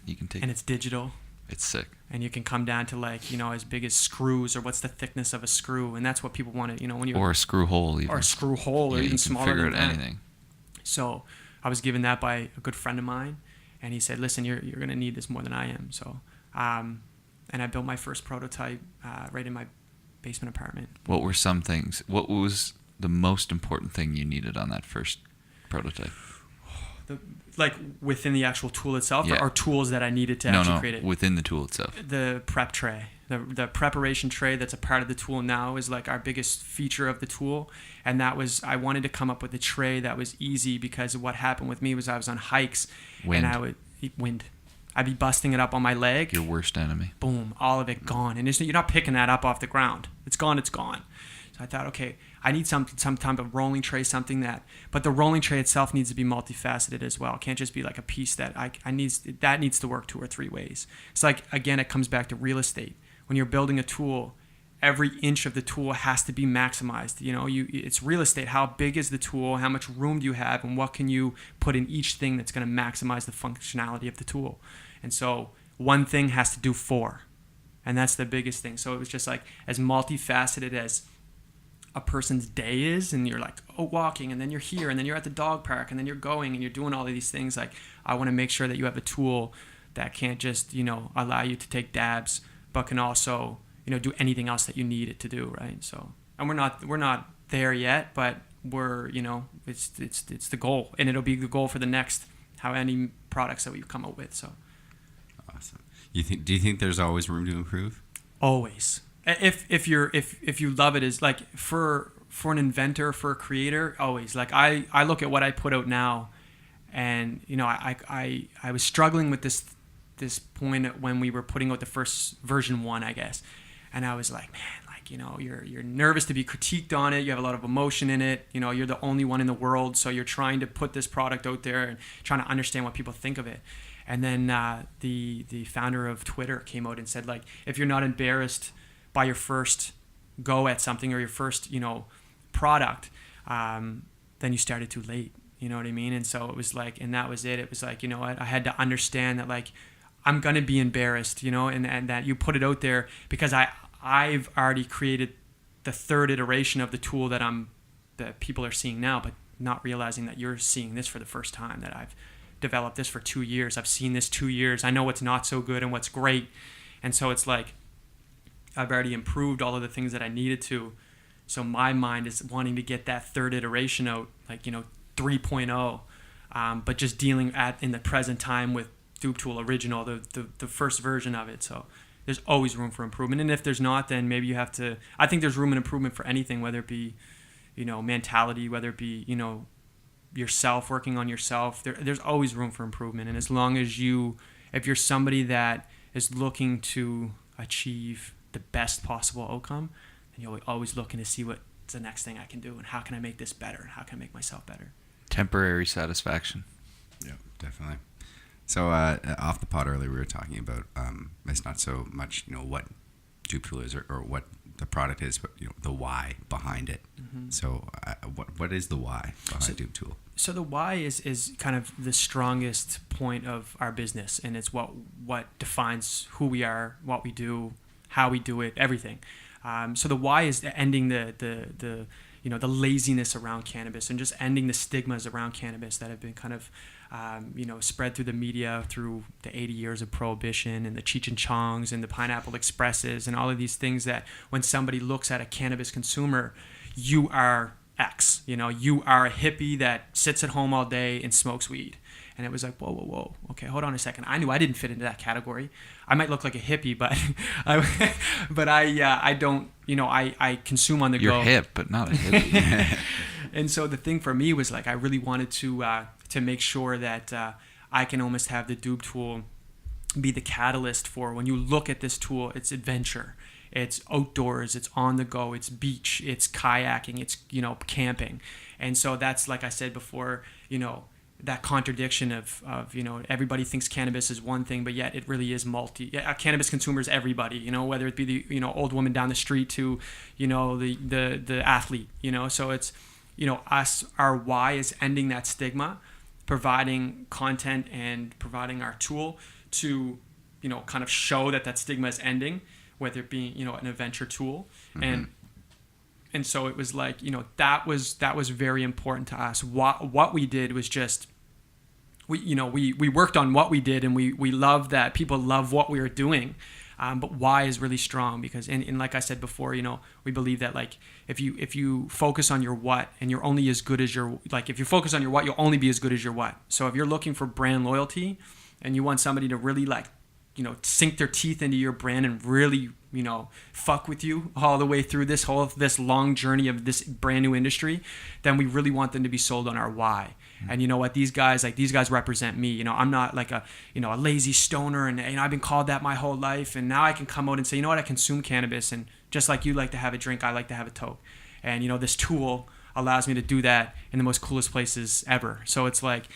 you can take. And it's digital. It's sick. And you can come down to like as big as screws, or what's the thickness of a screw, and that's what people want to when you or a screw hole even. Or a screw hole, or even smaller. You can figure than out anything. So I was given that by a good friend of mine, and he said, "Listen, you're gonna need this more than I am." So, and I built my first prototype right in my basement apartment. What were some things? What was the most important thing you needed on that first prototype? like within the actual tool itself, Yeah. or tools that I needed to No, actually no, create it? within the tool itself. The prep tray, the preparation tray that's a part of the tool now is like our biggest feature of the tool. And that was, I wanted to come up with a tray that was easy, because what happened with me was I was on hikes Wind. and I'd be busting it up on my leg. Your worst enemy. Boom, all of it gone. And you're not picking that up off the ground. It's gone, it's gone. So I thought, okay, I need some type of rolling tray, but the rolling tray itself needs to be multifaceted as well. It can't just be like a piece that that needs to work 2 or 3 ways. It's like, again, it comes back to real estate. When you're building a tool, every inch of the tool has to be maximized. It's real estate. How big is the tool? How much room do you have? And what can you put in each thing that's going to maximize the functionality of the tool? And so one thing has to do 4. And that's the biggest thing. So it was just like as multifaceted as a person's day is, and you're like, walking, and then you're here, and then you're at the dog park, and then you're going, and you're doing all of these things. Like, I want to make sure that you have a tool that can't just, allow you to take dabs, but can also, do anything else that you need it to do, right? So, and we're not there yet, but we're, it's the goal, and it'll be the goal for the next how many products that we come up with. So, awesome. Do you think there's always room to improve? Always. If you love it, is like for an inventor, for a creator, always. Like I look at what I put out now, and I was struggling with this point when we were putting out the first version 1, I guess, and I was like, man, like you're nervous to be critiqued on it. You have a lot of emotion in it. You're the only one in the world, so you're trying to put this product out there and trying to understand what people think of it. And then the founder of Twitter came out and said, like, if you're not embarrassed by your first go at something or your first, product, then you started too late. You know what I mean? And so it was like, and that was it. It was like, I had to understand that, like, I'm going to be embarrassed, and that you put it out there because I've already created the 3rd iteration of the tool that people are seeing now, but not realizing that you're seeing this for the first time, that I've developed this for 2 years. I've seen this 2 years. I know what's not so good and what's great. And so it's like, I've already improved all of the things that I needed to. So my mind is wanting to get that 3rd iteration out, like, 3.0, but just dealing in the present time with Doobtool Original, the first version of it. So there's always room for improvement. And if there's not, then maybe you have to, I think there's room and improvement for anything, whether it be, mentality, whether it be, yourself, working on yourself. There's always room for improvement. And as long as if you're somebody that is looking to achieve the best possible outcome, and you're always looking to see what's the next thing I can do and how can I make this better and how can I make myself better. Temporary satisfaction. Yeah, definitely. So off the pod earlier, we were talking about it's not so much what Doobtool is or what the product is, but the why behind it. Mm-hmm. So what is the why behind Doobtool? So the why is kind of the strongest point of our business, and it's what defines who we are, what we do, how we do it, everything. So the why is ending the laziness around cannabis and just ending the stigmas around cannabis that have been kind of spread through the media through the 80 years of prohibition and the Cheech and Chongs and the Pineapple Expresses and all of these things that when somebody looks at a cannabis consumer, you are X, you are a hippie that sits at home all day and smokes weed. And it was like, whoa. Okay, hold on a second. I knew I didn't fit into that category. I might look like a hippie, but I don't, I consume on the You're go. You're hip, but not a hippie. And so the thing for me was like, I really wanted to make sure that I can almost have the Doobtool be the catalyst for when you look at this tool, it's adventure. It's outdoors, it's on the go, it's beach, it's kayaking, it's, camping. And so that's, like I said before, that contradiction of everybody thinks cannabis is one thing, but yet it really is cannabis consumers, everybody, whether it be the old woman down the street to the athlete, so it's our why is ending that stigma, providing content and providing our tool to kind of show that stigma is ending, whether it be an adventure tool. Mm-hmm. And so it was like, that was very important to us. What we did was just, we worked on what we did, and we love that people love what we were doing. But why is really strong because, and like I said before, we believe that like if you focus on your what and you're only as good as your, like if you focus on your what, you'll only be as good as your what. So if you're looking for brand loyalty and you want somebody to really like, sink their teeth into your brand and really, fuck with you all the way through this long journey of this brand new industry, then we really want them to be sold on our why. And you know what, these guys represent me. I'm not like a lazy stoner, and I've been called that my whole life, and now I can come out and say, you know what, I consume cannabis, and just like you like to have a drink, I like to have a toke. And this tool allows me to do that in the most coolest places ever. So it's like,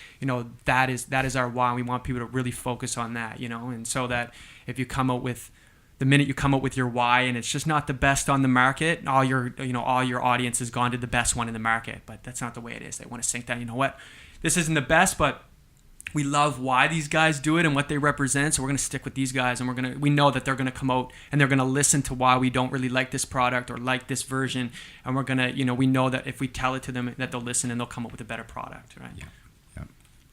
that is our why. We want people to really focus on that, and so that if you come out with, the minute you come up with your why and it's just not the best on the market, all your audience has gone to the best one in the market. But that's not the way it is. They want to sink down. You know what? This isn't the best, but we love why these guys do it and what they represent. So we're going to stick with these guys, and we know that they're going to come out and they're going to listen to why we don't really like this product or like this version. And we're going to, we know that if we tell it to them, that they'll listen and they'll come up with a better product, right? Yeah.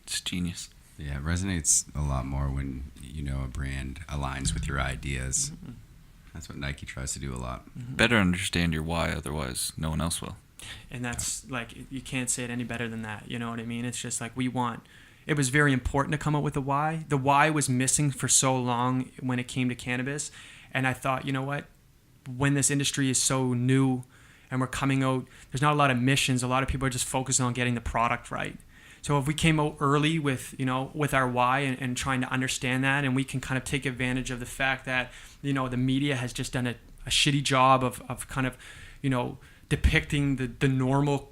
It's genius. Yeah, it resonates a lot more when a brand aligns with your ideas. Mm-hmm. That's what Nike tries to do a lot. Mm-hmm. Better understand your why, otherwise no one else will. And that's like, you can't say it any better than that. You know what I mean? It's just like it was very important to come up with a why. The why was missing for so long when it came to cannabis. And I thought, you know what? When this industry is so new and we're coming out, there's not a lot of missions. A lot of people are just focused on getting the product right. So if we came out early with our why and trying to understand that, and we can kind of take advantage of the fact that, the media has just done a shitty job of kind of, depicting the normal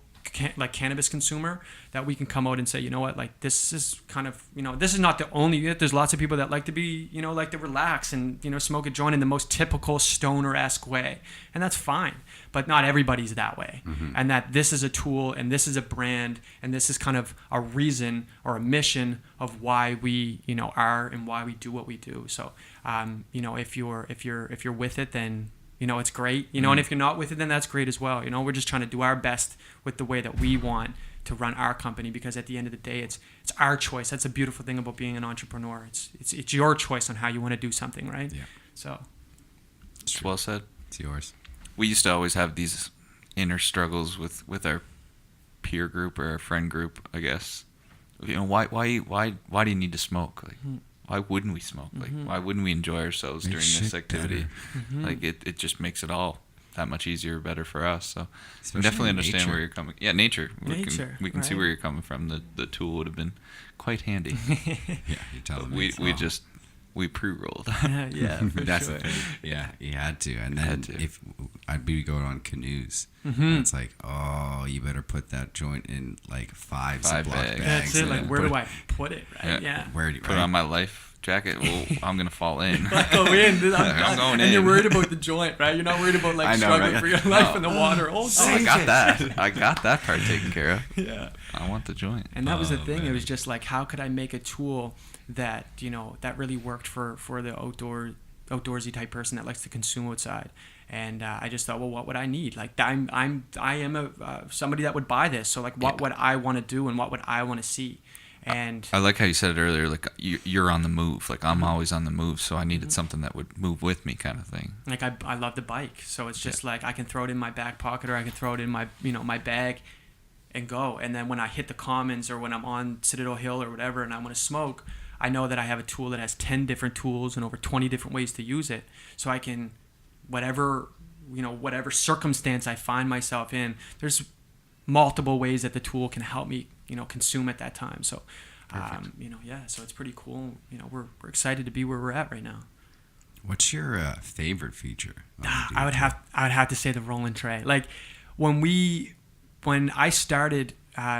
cannabis consumer, that we can come out and say, you know what, like this is kind of, this is not the only, there's lots of people that like to be, like to relax and, smoke a joint in the most typical stoner-esque way. And that's fine, but not everybody's that way. Mm-hmm. And that this is a tool and this is a brand and this is kind of a reason or a mission of why we, are and why we do what we do. So, if you're with it, then it's great, and if you're not with it, then that's great as well. We're just trying to do our best with the way that we want to run our company, because at the end of the day, it's our choice. That's a beautiful thing about being an entrepreneur. It's your choice on how you want to do something, right? Yeah. So. It's well said. It's yours. We used to always have these inner struggles with our peer group or our friend group, I guess. Why do you need to smoke? Like, why wouldn't we smoke? Like, why wouldn't we enjoy ourselves during this activity? Like, it just makes it all that much easier, better for us. So we definitely understand where you're coming. Yeah, nature. We can see where you're coming from. The tool would have been quite handy. Yeah, you're telling me. We pre-rolled. Yeah, for That's sure. Yeah, you had to. And then if I'd be going on canoes, and it's like, oh, you better put that joint in like five Ziploc bags. That's it. Like, where do I put it? Right? Yeah. Where do you put it on my life jacket? Well, I'm gonna fall in. Go in. I'm going in. And you're worried about the joint, right? You're not worried about struggling for your life in the water. I got that. I got that part taken care of. Yeah. I want the joint. And that was the thing. Man. It was just like, how could I make a tool that that really worked for the outdoorsy type person that likes to consume outside? And I just thought, well, what would I need? Like, I am somebody that would buy this. So like, what would I want to do, and what would I want to see? And I like how you said it earlier. Like, you're on the move. Like, I'm always on the move, so I needed something that would move with me, kind of thing. Like, I love the bike, so it's just like I can throw it in my back pocket, or I can throw it in my my bag, and go. And then when I hit the Commons, or when I'm on Citadel Hill or whatever, and I want to smoke, I know that I have a tool that has 10 different tools and over 20 different ways to use it. So I can, whatever circumstance I find myself in, there's multiple ways that the tool can help me, consume at that time. So, so it's pretty cool. We're excited to be where we're at right now. What's your favorite feature? I would have to say the rolling tray. Like, when I started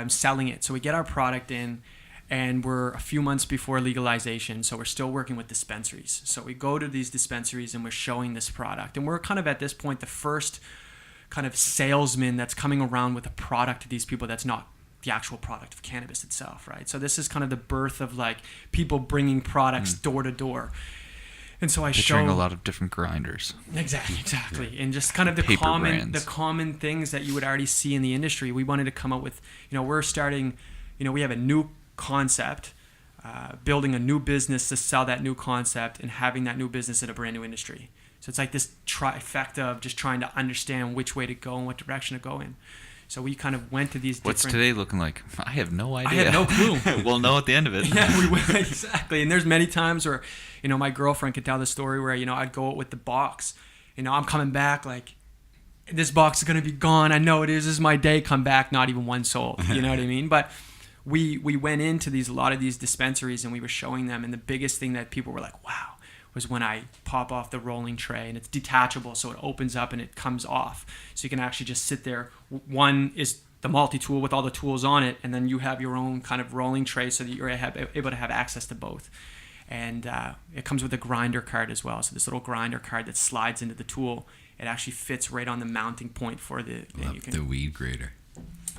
selling it, so we get our product in, and we're a few months before legalization, so we're still working with dispensaries. So we go to these dispensaries and we're showing this product, and we're kind of at this point the first kind of salesman that's coming around with a product to these people that's not the actual product of cannabis itself, right? So this is kind of the birth of like people bringing products door to door. And so I Picturing a lot of different grinders. Exactly. And just kind of the common things that you would already see in the industry. We wanted to come up with, we're starting, we have a new concept building a new business to sell that new concept, and having that new business in a brand new industry. So it's like this trifecta of just trying to understand which way to go and what direction to go in. So we kind of went to these different... What's today looking like? I have no idea. I have no clue. We'll know at the end of it. Yeah, we will. Exactly. And there's many times where, my girlfriend could tell the story where, I'd go out with the box. I'm coming back like, this box is going to be gone. I know it is. This is my day. Come back, not even one sold. You know what I mean? But we went into a lot of these dispensaries and we were showing them. And the biggest thing that people were like, wow, was when I pop off the rolling tray, and it's detachable, so it opens up and it comes off. So you can actually just sit there. One is the multi-tool with all the tools on it, and then you have your own kind of rolling tray so that you're able to have access to both. And it comes with a grinder card as well. So this little grinder card that slides into the tool, it actually fits right on the mounting point for the... the weed grater.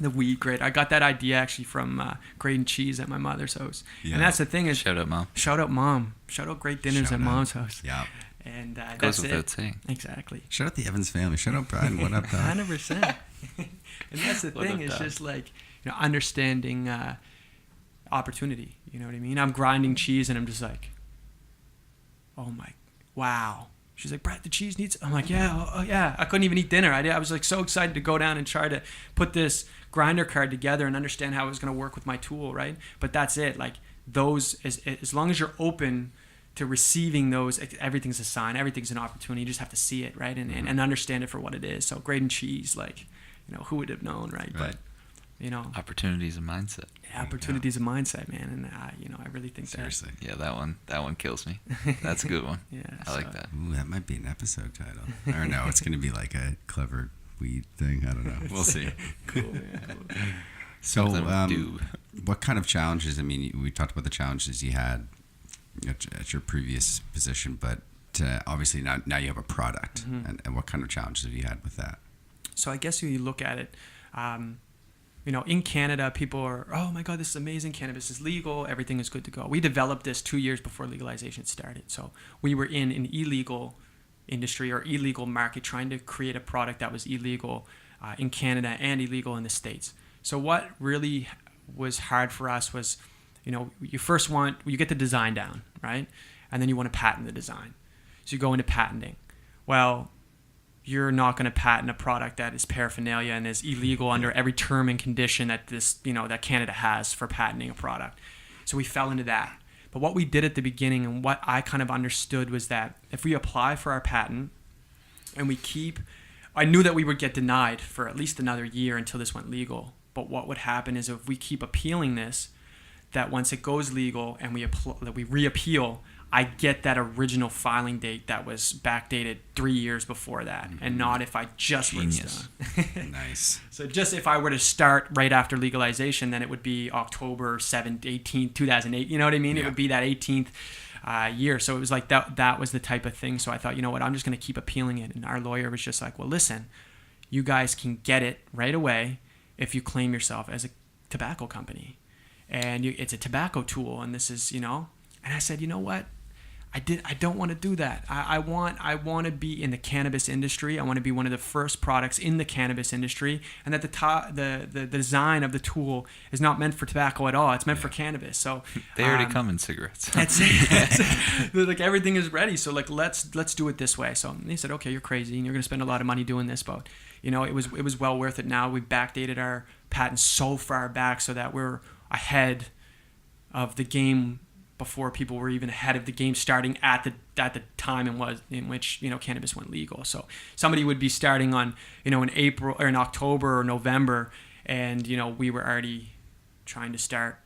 The weed grater. I got that idea actually from grating cheese at my mother's house. Yeah. And that's the thing is... Shout out, Mom. Shout out, Mom. Shout out great dinners Shout at out. Mom's house. Yeah. And Goes that's without it. saying. Exactly. Shout out the Evans family. Shout out Brian. What up, dog? 100%. And that's the thing. It's just like, understanding opportunity. You know what I mean? I'm grinding cheese and I'm just like, oh my, wow. She's like, Brett, the cheese needs... I'm like, yeah, oh yeah. I couldn't even eat dinner. I was like so excited to go down and try to put this grinder card together and understand how it was going to work with my tool, right? But that's it. Like those, as long as you're open to receiving those, everything's a sign, everything's an opportunity. You just have to see it, right? And understand it for what it is. So grating cheese, like, who would have known, right? But, opportunity is a mindset. Yeah, opportunity is a mindset, man. And I really think Seriously. Yeah, that one kills me. That's a good one. Yeah, I like that. Ooh, that might be an episode title. Or no, it's going to be like a clever weed thing. I don't know. We'll see. Cool. Yeah, cool. So, do. what kind of challenges? I mean, we talked about the challenges you had at your previous position, but obviously now you have a product. Mm-hmm. And what kind of challenges have you had with that? So I guess when you look at it, in Canada, people are, oh my God, this is amazing. Cannabis is legal. Everything is good to go. We developed this 2 years before legalization started. So we were in an illegal industry or illegal market trying to create a product that was illegal in Canada and illegal in the States. So what really was hard for us was, you get the design down, right? And then you want to patent the design. So you go into patenting. Well, you're not going to patent a product that is paraphernalia and is illegal under every term and condition that that Canada has for patenting a product. So we fell into that. But what we did at the beginning and what I kind of understood was that if we apply for our patent and I knew that we would get denied for at least another year until this went legal. But what would happen is if we keep appealing this, that once it goes legal and we reappeal, I get that original filing date that was backdated 3 years before that, and not if I just Genius. Nice. So just if I were to start right after legalization, then it would be October 7th, 18th, 2008. You know what I mean? Yeah. It would be that 18th year. So it was like that was the type of thing. So I thought, you know what, I'm just going to keep appealing it. And our lawyer was just like, well, listen, you guys can get it right away if you claim yourself as a tobacco company. And it's a tobacco tool, and this is, And I said, you know what? I don't want to do that. I want to be in the cannabis industry. I want to be one of the first products in the cannabis industry, and that the design of the tool is not meant for tobacco at all. It's meant for cannabis. So they already come in cigarettes. That's it. Like everything is ready. So like let's do it this way. So they said, okay, you're crazy, and you're going to spend a lot of money doing this, but it was well worth it. Now we've backdated our patent so far back so that we're ahead of the game before people were even ahead of the game starting at the time in which cannabis went legal. So somebody would be starting on in April or in October or November, and we were already trying to start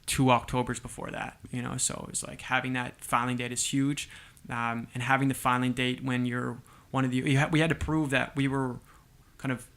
2 Octobers before that. So it was like having that filing date is huge, and having the filing date when you're one of the we had to prove that we were kind of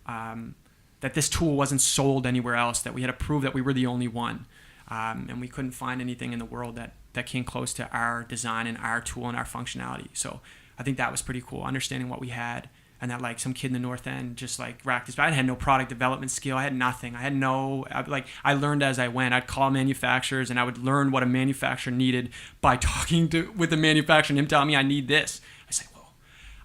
that this tool wasn't sold anywhere else. That we had to prove that we were the only one. And we couldn't find anything in the world that came close to our design and our tool and our functionality. So I think that was pretty cool, understanding what we had, and that like some kid in the North End just like racked his. I had no product development skill. I had nothing. I learned as I went. I'd call manufacturers and I would learn what a manufacturer needed by talking with the manufacturer and him telling me I need this. I say, well,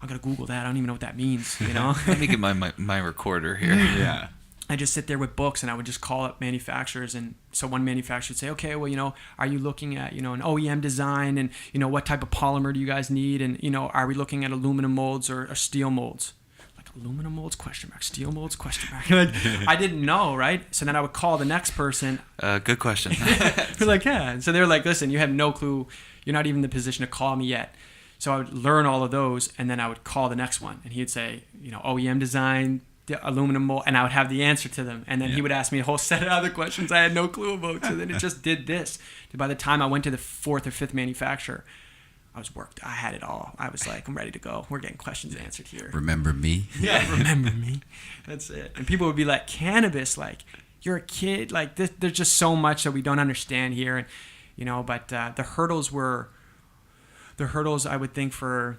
I'm gonna Google that. I don't even know what that means. Let me get my recorder here. Yeah. I just sit there with books and I would just call up manufacturers. And so one manufacturer would say, okay, well, are you looking at, an OEM design, and, what type of polymer do you guys need? And, are we looking at aluminum molds or steel molds? Like, aluminum molds, question mark, steel molds, question mark. Like, I didn't know, right? So then I would call the next person. Good question. We're like, yeah. And so they're like, listen, you have no clue. You're not even in the position to call me yet. So I would learn all of those, and then I would call the next one. And he'd say, OEM design, the aluminum mold, and I would have the answer to them. And then he would ask me a whole set of other questions I had no clue about. So then it just did this. By the time I went to the fourth or fifth manufacturer, I was worked. I had it all. I was like, I'm ready to go. We're getting questions answered here. Remember me? Yeah, remember me. That's it. And people would be like, cannabis, like, you're a kid. Like, there's just so much that we don't understand here. And, but the hurdles, I would think, for,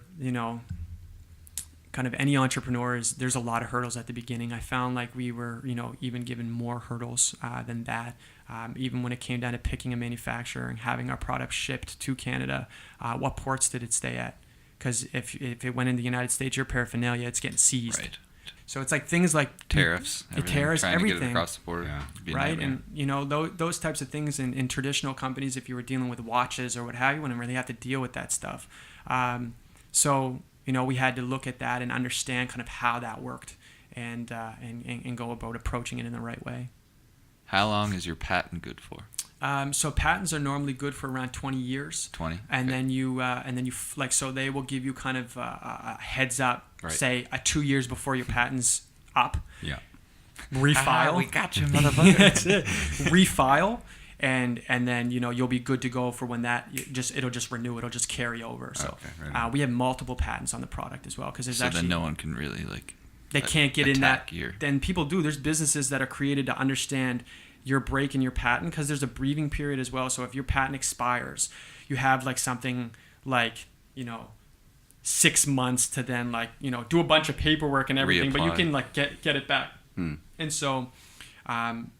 kind of any entrepreneurs, there's a lot of hurdles at the beginning. I found like we were, even given more hurdles than that. Even when it came down to picking a manufacturer and having our product shipped to Canada, what ports did it stay at? Because if it went in the United States, your paraphernalia, it's getting seized. Right. So it's like things like tariffs, trying to get it everything across the border, right? And those types of things in traditional companies, if you were dealing with watches or what have you, wouldn't really have to deal with that stuff. So we had to look at that and understand kind of how that worked, and go about approaching it in the right way. How long is your patent good for? So patents are normally good for around 20 years. 20. And okay. then you so they will give you kind of a heads up, right. say 2 years before your patent's up. Yeah. Refile. We got you, motherfucker. That's it. Refile. And then you'll be good to go for when it'll just renew, it'll just carry over. So okay, right. we have multiple patents on the product as well, because there's actually then no one can really they can't get in that. Year. Then people do. There's businesses that are created to understand your break in your patent, because there's a breathing period as well. So if your patent expires, you have like something like 6 months to then do a bunch of paperwork and everything, Reapply. but you can get it back. And so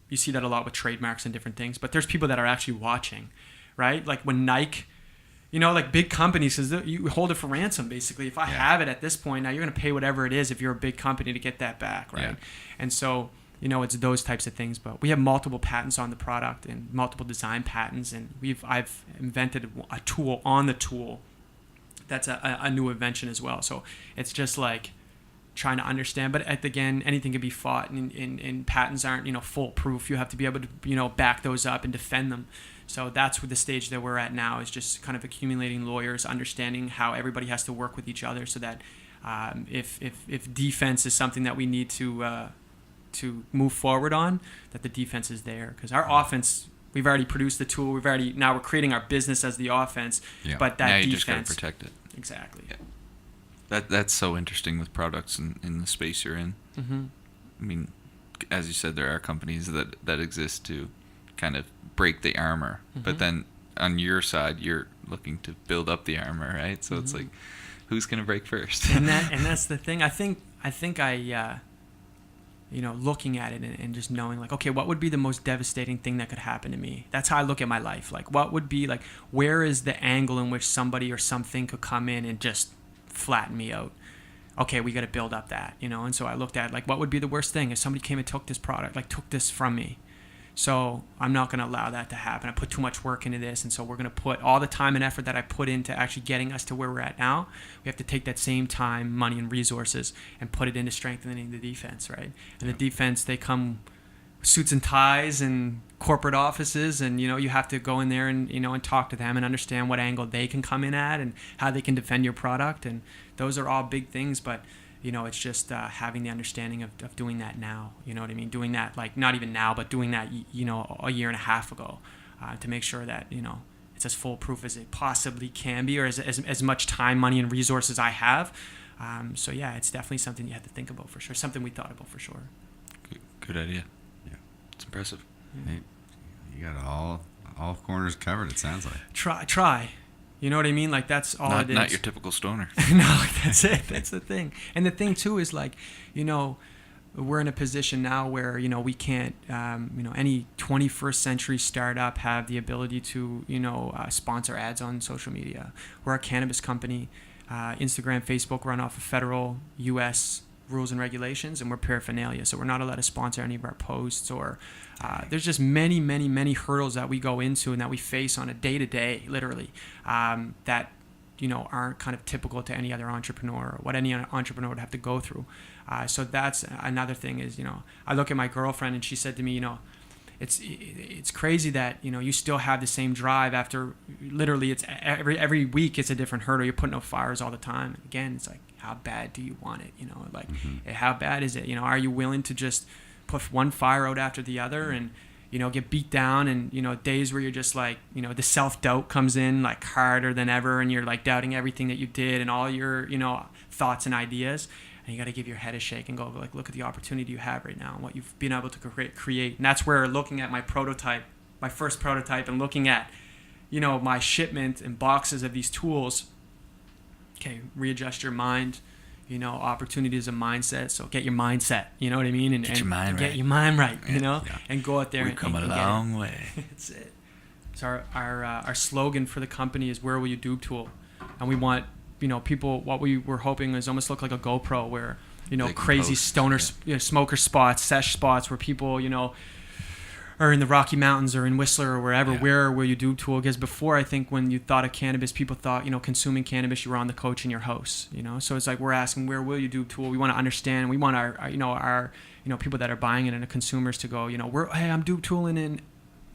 you see that a lot with trademarks and different things. But there's people that are actually watching, right? Like when Nike, like big companies, says you hold it for ransom basically. If I have it at this point, now you're going to pay whatever it is if you're a big company to get that back, right? Yeah. And so it's those types of things. But we have multiple patents on the product and multiple design patents, and I've invented a tool on the tool that's a new invention as well. So it's just like trying to understand, but again, anything can be fought, and patents aren't foolproof. You have to be able to back those up and defend them. So that's the stage that we're at now, is just kind of accumulating lawyers, understanding how everybody has to work with each other, so that if defense is something that we need to move forward on, that the defense is there. Because our offense, we've already produced the tool, now we're creating our business as the offense, but that now you defense, just got to protect it. Exactly. Yeah. That's so interesting with products in the space you're in. Mm-hmm. I mean, as you said, there are companies that exist to kind of break the armor, but then on your side, you're looking to build up the armor, right? So it's like, who's gonna break first? and that's the thing. I think looking at it and just knowing like, okay, what would be the most devastating thing that could happen to me? That's how I look at my life. Like, what would be like, where is the angle in which somebody or something could come in and just flatten me out? Okay, we got to build up that, and so I looked at like, what would be the worst thing if somebody came and took this product, like took this from me? So I'm not going to allow that to happen. I put too much work into this, and so we're going to put all the time and effort that I put into actually getting us to where we're at now. We have to take that same time, money, and resources and put it into strengthening the defense, right? And the defense, they come suits and ties and corporate offices, and you have to go in there and and talk to them and understand what angle they can come in at and how they can defend your product. And those are all big things, but it's just having the understanding of doing that now. You know what I mean? Doing that, like, not even now, but doing that, a year and a half ago, to make sure that, it's as foolproof as it possibly can be, or as much time, money, and resources I have. So yeah, it's definitely something you have to think about for sure. Something we thought about for sure. Good idea. Yeah. It's impressive. Hey, you got all corners covered, it sounds like. Try. You know what I mean? Like, that's all it is. Not your typical stoner. No, that's it. That's the thing. And the thing, too, is, like, we're in a position now where, we can't, any 21st century startup have the ability to, sponsor ads on social media. We're a cannabis company. Instagram, Facebook run off of federal U.S. rules and regulations, and we're paraphernalia, so we're not allowed to sponsor any of our posts, or there's just many hurdles that we go into and that we face on a day-to-day, literally, that aren't kind of typical to any other entrepreneur, or what any entrepreneur would have to go through. So that's another thing is, I look at my girlfriend and she said to me, it's crazy that you still have the same drive after literally it's every week it's a different hurdle. You're putting out fires all the time. Again, it's like, how bad do you want it? How bad is it? Are you willing to just put one fire out after the other and get beat down, and days where you're just like, the self-doubt comes in like harder than ever, and you're like doubting everything that you did and all your thoughts and ideas. And you got to give your head a shake and go like, look at the opportunity you have right now and what you've been able to create. And that's where looking at my first prototype, and looking at, my shipment and boxes of these tools. Okay, readjust your mind. Opportunity is a mindset. So get your mindset. You know what I mean? And get your mind right. And go out there. We've come a long way. That's it. So our slogan for the company is, where will you Doobtool? And we want people, what we were hoping is almost look like a GoPro, where crazy stoner smoker spots, sesh spots, where people are in the Rocky Mountains or in Whistler or wherever. Where will you Doobtool? Because before, I think when you thought of cannabis, people thought consuming cannabis, you were on the couch in your house. So it's like, we're asking, where will you Doobtool? We want to understand. We want our people that are buying it and the consumers to go, hey, I'm Doobtooling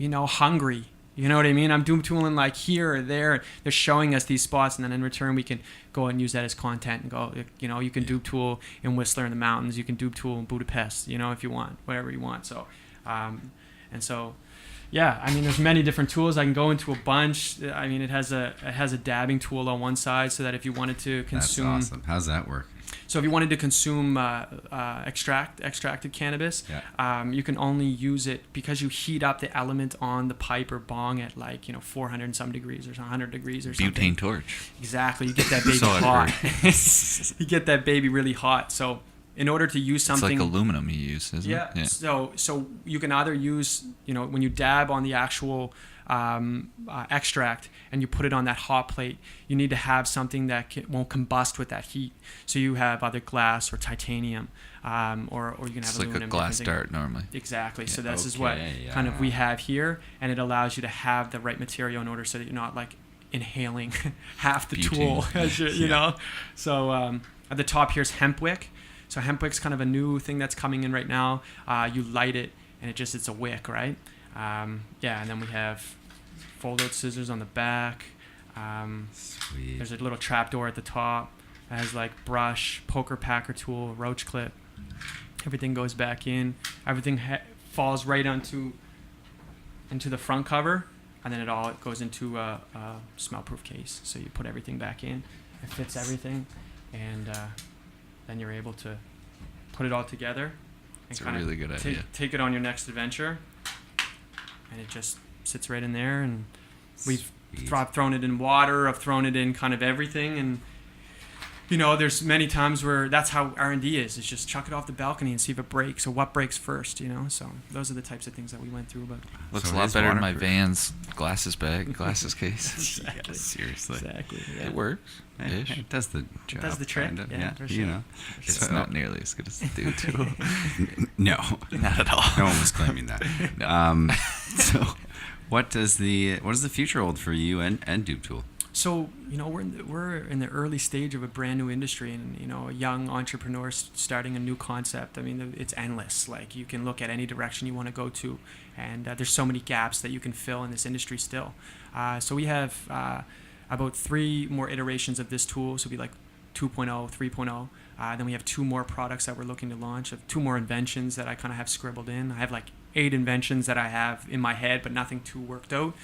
in Hungary. You know what I mean? I'm Doobtooling like here or there. They're showing us these spots, and then in return we can go and use that as content and go, you can Doobtool in Whistler in the mountains. You can Doobtool in Budapest, if you want, whatever you want. So, there's many different tools. I can go into a bunch. I mean, it has a dabbing tool on one side, so that if you wanted to consume. That's awesome. How's that work? So if you wanted to consume extracted cannabis, you can only use it because you heat up the element on the pipe or bong at 400 and some degrees or 100 degrees or something. Butane torch. Exactly. You get that baby hot. You get that baby really hot. So in order to use something, it's like aluminum you use, isn't it? Yeah. So you can either use, when you dab on the actual extract and you put it on that hot plate, you need to have something that won't combust with that heat. So you have either glass or titanium, or you can have it's aluminum. Like a glass dart normally. Exactly. Yeah. So this is what kind of we have here, and it allows you to have the right material in order so that you're not like inhaling half the tool, as you know. So at the top here's hemp wick. So hemp wick's kind of a new thing that's coming in right now. You light it, and it's a wick, right? And then we have fold-out scissors on the back. Sweet. There's a little trap door at the top. It has like brush, poker packer tool, roach clip. Everything goes back in. Everything falls right into the front cover, and then it all goes into a smell-proof case. So you put everything back in. It fits everything, and then you're able to put it all together. It's a really good idea. Take it on your next adventure, and it just sits right in there. And we've thrown it in water. I've thrown it in kind of everything, and there's many times where that's how R&D is just chuck it off the balcony and see if it breaks, or what breaks first. So those are the types of things that we went through. But looks a lot better than my Vans glasses case. Exactly. Yeah, seriously. Exactly. Yeah. It works. It does the job. It does the trick. Kind of. Yeah, for sure. It's not nearly as good as the Doobtool. No, not at all. No one was claiming that. No. So, what does the future hold for you and Doobtool? So we're in the early stage of a brand new industry, and a young entrepreneur starting a new concept. I mean, it's endless. Like, you can look at any direction you want to go to, and there's so many gaps that you can fill in this industry still. So we have about 3 more iterations of this tool. So it'll be like 2.0, 3.0. Then we have 2 more products that we're looking to launch. Of 2 more inventions that I kind of have scribbled in. I have like 8 inventions that I have in my head, but nothing too worked out.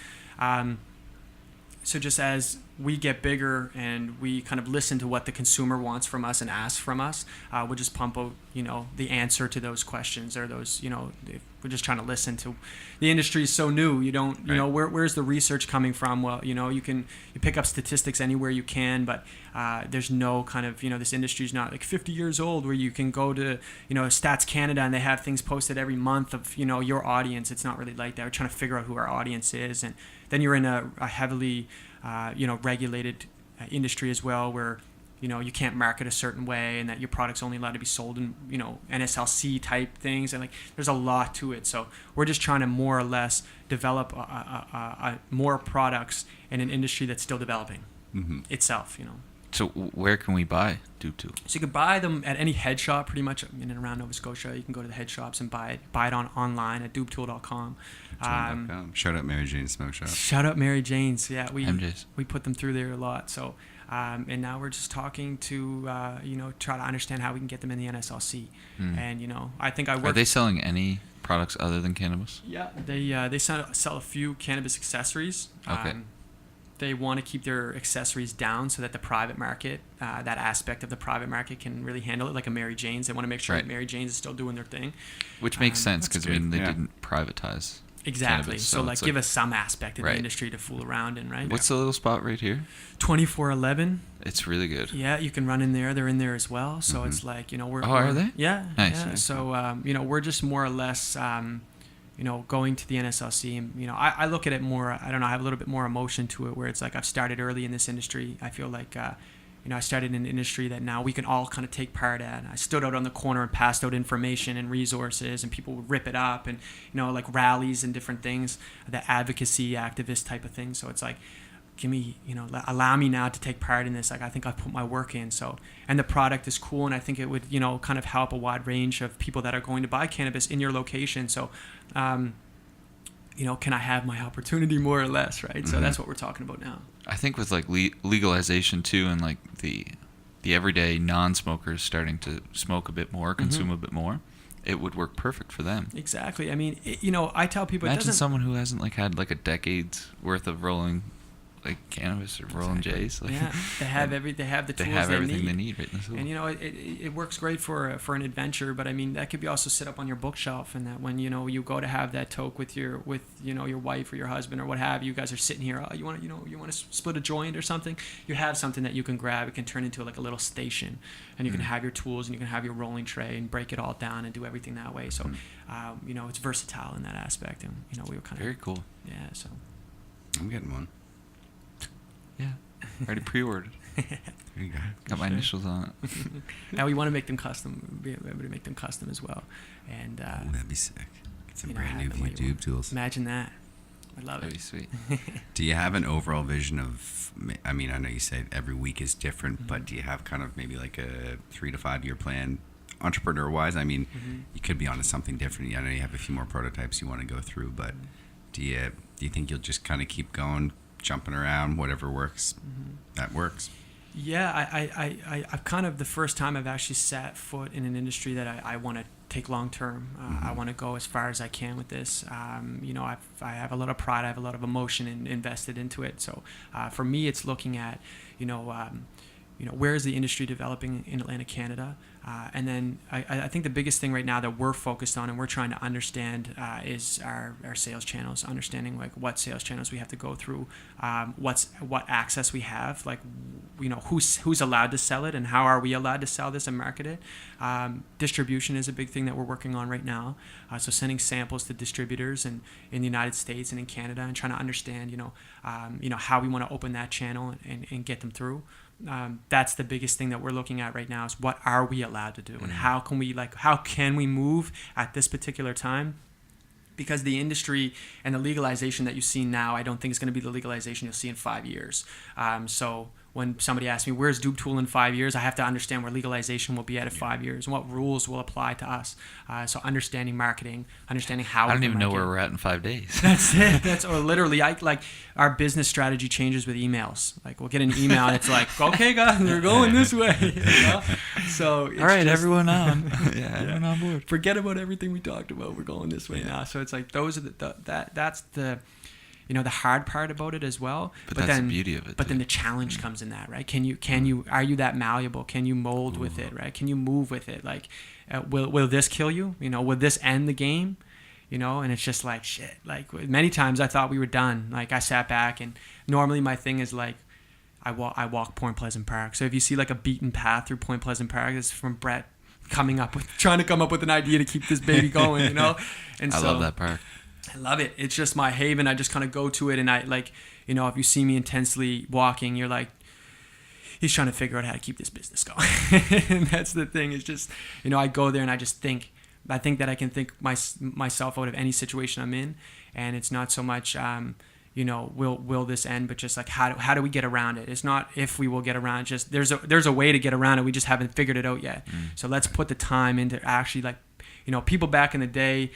So just as we get bigger and we kind of listen to what the consumer wants from us and asks from us, we'll just pump out, the answer to those questions, or those, if we're just trying to listen to. The industry is so new. You don't, where's the research coming from? Well, you pick up statistics anywhere you can, but there's no kind of, this industry is not like 50 years old where you can go to, Stats Canada and they have things posted every month of, your audience. It's not really like that. We're trying to figure out who our audience is. And then you're in a heavily, regulated industry as well, where you can't market a certain way, and that your product's only allowed to be sold in, NSLC type things, and like there's a lot to it. So we're just trying to more or less develop more products in an industry that's still developing itself. So where can we buy Doobtool? So you can buy them at any head shop, pretty much in and around Nova Scotia. You can go to the head shops and buy it online at doobtool.com. Shout out Mary Jane's Smoke Shop. Shout out Mary Jane's. Yeah, MJ's. we put them through there a lot. So and now we're just talking to try to understand how we can get them in the NSLC. And I think I work. Are they selling any products other than cannabis? Yeah, they sell a few cannabis accessories. Okay. They want to keep their accessories down so that the private market, that aspect of the private market, can really handle it, like a Mary Jane's. They want to make sure that Mary Jane's is still doing their thing. Which makes sense, because they didn't privatize. Exactly. Cannabis, so give us some aspect of the Right. industry to fool around in, right? What's the little spot right here? 2411. It's really good. Yeah, you can run in there. They're in there as well. So it's like, we're. Oh, are they? Yeah. Nice. Yeah. So, we're just more or less, going to the NSLC, and I look at it more. I don't know. I have a little bit more emotion to it, where it's like I've started early in this industry. I feel like I started in an industry that now we can all kind of take part at. I stood out on the corner and passed out information and resources, and people would rip it up, and like rallies and different things, the advocacy activist type of thing. So it's like, give me, allow me now to take part in this. Like, I think I've put my work in. So, and the product is cool, and I think it would, kind of help a wide range of people that are going to buy cannabis in your location. So, can I have my opportunity, more or less, right? So that's what we're talking about now. I think with like legalization too, and like the everyday non-smokers starting to smoke a bit more, consume a bit more, it would work perfect for them. Exactly. I mean, I tell people, Imagine someone who hasn't like had like a decade's worth of rolling like cannabis or rolling J's. Like, yeah, they have the tools they have everything they need right in the tool. And it works great for an adventure, but I mean that could be also set up on your bookshelf, and that when you go to have that toke with your wife or your husband or what have you, guys are sitting here. Oh, you want to split a joint or something. You have something that you can grab. It can turn into like a little station, and you can have your tools, and you can have your rolling tray and break it all down and do everything that way. So, it's versatile in that aspect, and we were kind of very cool. Yeah, so I'm getting one. Yeah, already pre-ordered. There you go. Got my initials on it. Now we want to make them custom. Be able to make them custom as well, and That'd be sick. Get some brand have new them YouTube tools. Imagine that. I love That'd it. be sweet. Do you have an overall vision of? I mean, I know you said every week is different, but do you have kind of maybe like a 3 to 5 year plan, entrepreneur-wise? I mean, you could be onto something different. I know you have a few more prototypes you want to go through, but do you think you'll just kind of keep going, jumping around, whatever works, that works? Yeah, I've kind of the first time I've actually set foot in an industry that I want to take long term. I want to go as far as I can with this. I have a lot of pride, I have a lot of emotion invested into it. So for me, it's looking at, where is the industry developing in Atlantic Canada? And then I think the biggest thing right now that we're focused on and we're trying to understand is our sales channels, understanding like what sales channels we have to go through, what access we have, like who's allowed to sell it and how are we allowed to sell this and market it. Distribution is a big thing that we're working on right now. So sending samples to distributors in the United States and in Canada and trying to understand how we want to open that channel and get them through. That's the biggest thing that we're looking at right now is what are we allowed to do and how can we move at this particular time, because the industry and the legalization that you see now, I don't think is going to be the legalization you'll see in 5 years. So when somebody asks me, where's Doobtool in 5 years? I have to understand where legalization will be at 5 years and what rules will apply to us. So understanding marketing, understanding how I don't even know where we're at in 5 days. That's it. Or literally, our business strategy changes with emails. Like we'll get an email and it's like, okay, guys, we're going this way. So it's all right, just, everyone on. Everyone on board. Forget about everything we talked about. We're going this way now. So it's like those are that's the hard part about it as well. But that's the beauty of it. But then the challenge comes in that, right? Are you that malleable? Can you mold with it, right? Can you move with it? Like, will this kill you? Will this end the game? And it's just like, shit. Like many times I thought we were done. Like I sat back and normally my thing is like, I walk Point Pleasant Park. So if you see like a beaten path through Point Pleasant Park, it's from Brett trying to come up with an idea to keep this baby going, And I love that park. I love it. It's just my haven. I just kind of go to it, and I like, if you see me intensely walking, you're like, he's trying to figure out how to keep this business going. And that's the thing, is just, I go there and I think that I can think myself out of any situation I'm in, and it's not so much will this end, but just like how do we get around it? It's not if we will get around it, just there's a way to get around it, we just haven't figured it out yet. So let's put the time into actually, like, people back in the day,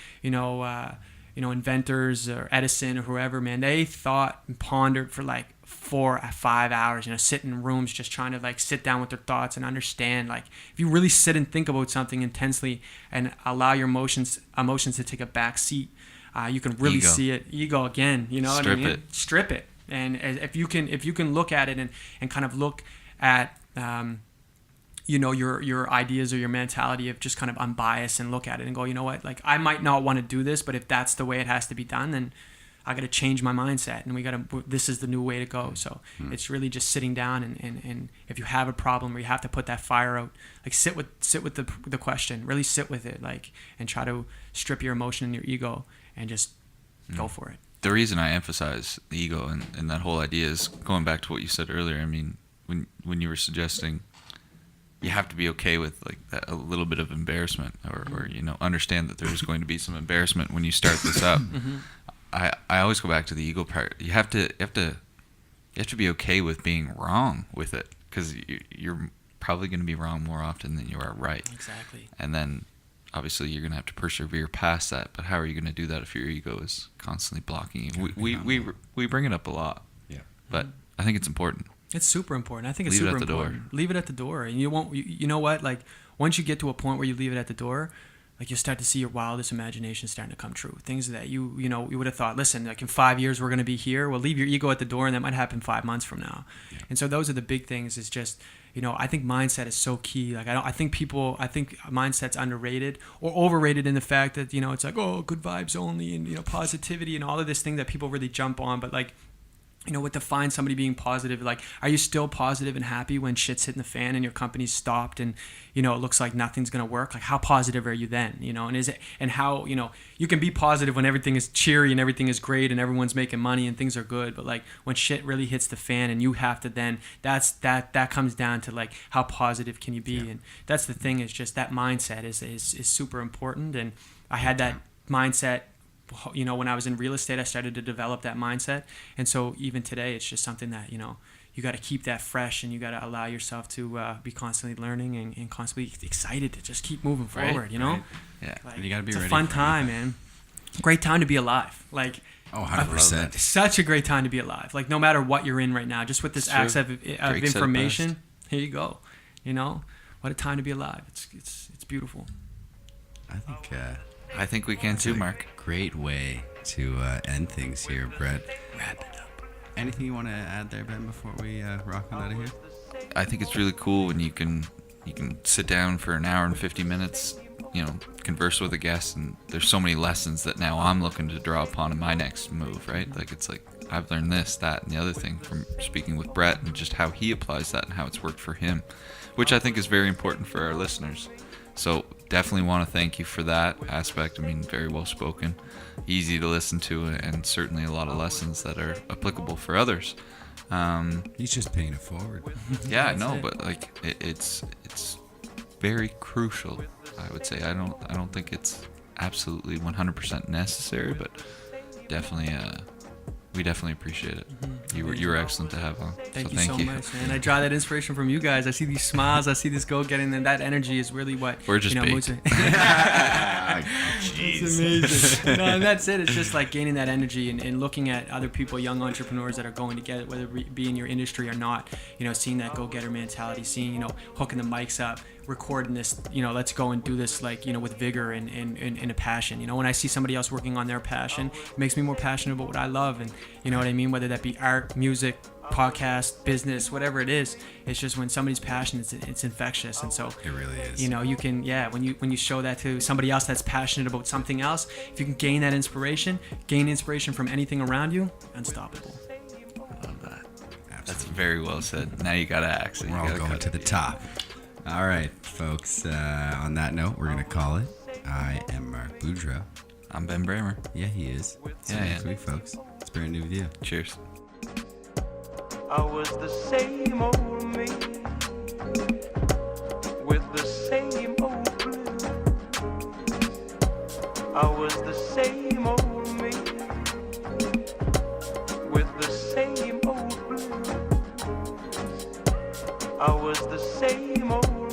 inventors or Edison or whoever, man, they thought and pondered for like 4 or 5 hours, sit in rooms just trying to like sit down with their thoughts and understand. Like, if you really sit and think about something intensely and allow your emotions to take a back seat, you can really see it. Ego again, strip it. And if you can look at it and kind of look at your ideas or your mentality of just kind of unbiased, and look at it and go, you know what, like, I might not want to do this, but if that's the way it has to be done, then I got to change my mindset, and this is the new way to go. So it's really just sitting down and if you have a problem where you have to put that fire out, like, sit with the question, really sit with it, like, and try to strip your emotion and your ego and just go for it. The reason I emphasize the ego and that whole idea is going back to what you said earlier. I mean, when you were suggesting you have to be okay with like a little bit of embarrassment, or understand that there's going to be some embarrassment when you start this up. I always go back to the ego part. You have to be okay with being wrong with it, because you're probably going to be wrong more often than you are right. Exactly. And then obviously you're going to have to persevere past that. But how are you going to do that if your ego is constantly blocking you? We bring it up a lot. Yeah. But I think it's important. It's super important. I think it's super important. Leave it at the door. And you won't, you know what? Like, once you get to a point where you leave it at the door, like, you'll start to see your wildest imagination starting to come true. Things that you would have thought, listen, like, in 5 years we're going to be here. Well, leave your ego at the door, and that might happen 5 months from now. Yeah. And so those are the big things. Is just, I think mindset is so key. Like, I think mindset's underrated or overrated in the fact that, it's like, oh, good vibes only, and, positivity and all of this thing that people really jump on. But, like, what defines somebody being positive? Like, are you still positive and happy when shit's hitting the fan and your company's stopped and, it looks like nothing's going to work? Like, how positive are you then? And is it, and how, you can be positive when everything is cheery and everything is great and everyone's making money and things are good. But, like, when shit really hits the fan and you have to then, that comes down to, like, how positive can you be? Yeah. And that's the thing, is just that mindset is super important. And I had that mindset, when I was in real estate. I started to develop that mindset. And so even today, it's just something that, you got to keep that fresh, and you got to allow yourself to be constantly learning and constantly excited to just keep moving forward, Right. Yeah. Like, and you got to be ready. It's a fun time, man. Great time to be alive. Like, 100%. Such a great time to be alive. Like, no matter what you're in right now, just with this access of information, here you go. What a time to be alive. It's beautiful. I think we can too, Mark. Great way to end things here, Brett. Wrap it up. Anything you want to add there, Ben, before we rock on out of here? I think it's really cool when you can sit down for an hour and 50 minutes, converse with a guest, and there's so many lessons that now I'm looking to draw upon in my next move, right? Like, it's like I've learned this, that, and the other thing from speaking with Brett, and just how he applies that and how it's worked for him, which I think is very important for our listeners. So definitely want to thank you for that aspect. I mean, very well spoken, easy to listen to, and certainly a lot of lessons that are applicable for others. He's just paying it forward. Yeah, I know, but like it's very crucial, I would say. I don't think it's absolutely 100% necessary, but definitely we definitely appreciate it. You were excellent to have on. Thank you so much, man. I draw that inspiration from you guys. I see these smiles, I see this go-getting, and that energy is really what we're just baked. It's amazing. No, and that's it. It's just like gaining that energy and looking at other people, young entrepreneurs that are going to get it, whether it be in your industry or not. Seeing that go-getter mentality, seeing hooking the mics up, recording this, let's go and do this, like, with vigor and a passion. When I see somebody else working on their passion, it makes me more passionate about what I love. And you know what I mean? Whether that be art, music, podcast, business, whatever it is, it's just when somebody's passionate, it's infectious. And so it really is. You can, when you show that to somebody else that's passionate about something else, if you can gain inspiration from anything around you, unstoppable. I love that. Absolutely. That's very well said. Now you gotta act. So we're all going to the top. All right, folks. On that note, we're gonna call it. I am Mark Boudreau. I'm Ben Bramer. Yeah, he is. So next week, folks. It's brand new with you. Cheers. I was the same old me, with the same old blues. I was the same old me, with the same old blues. I was the same old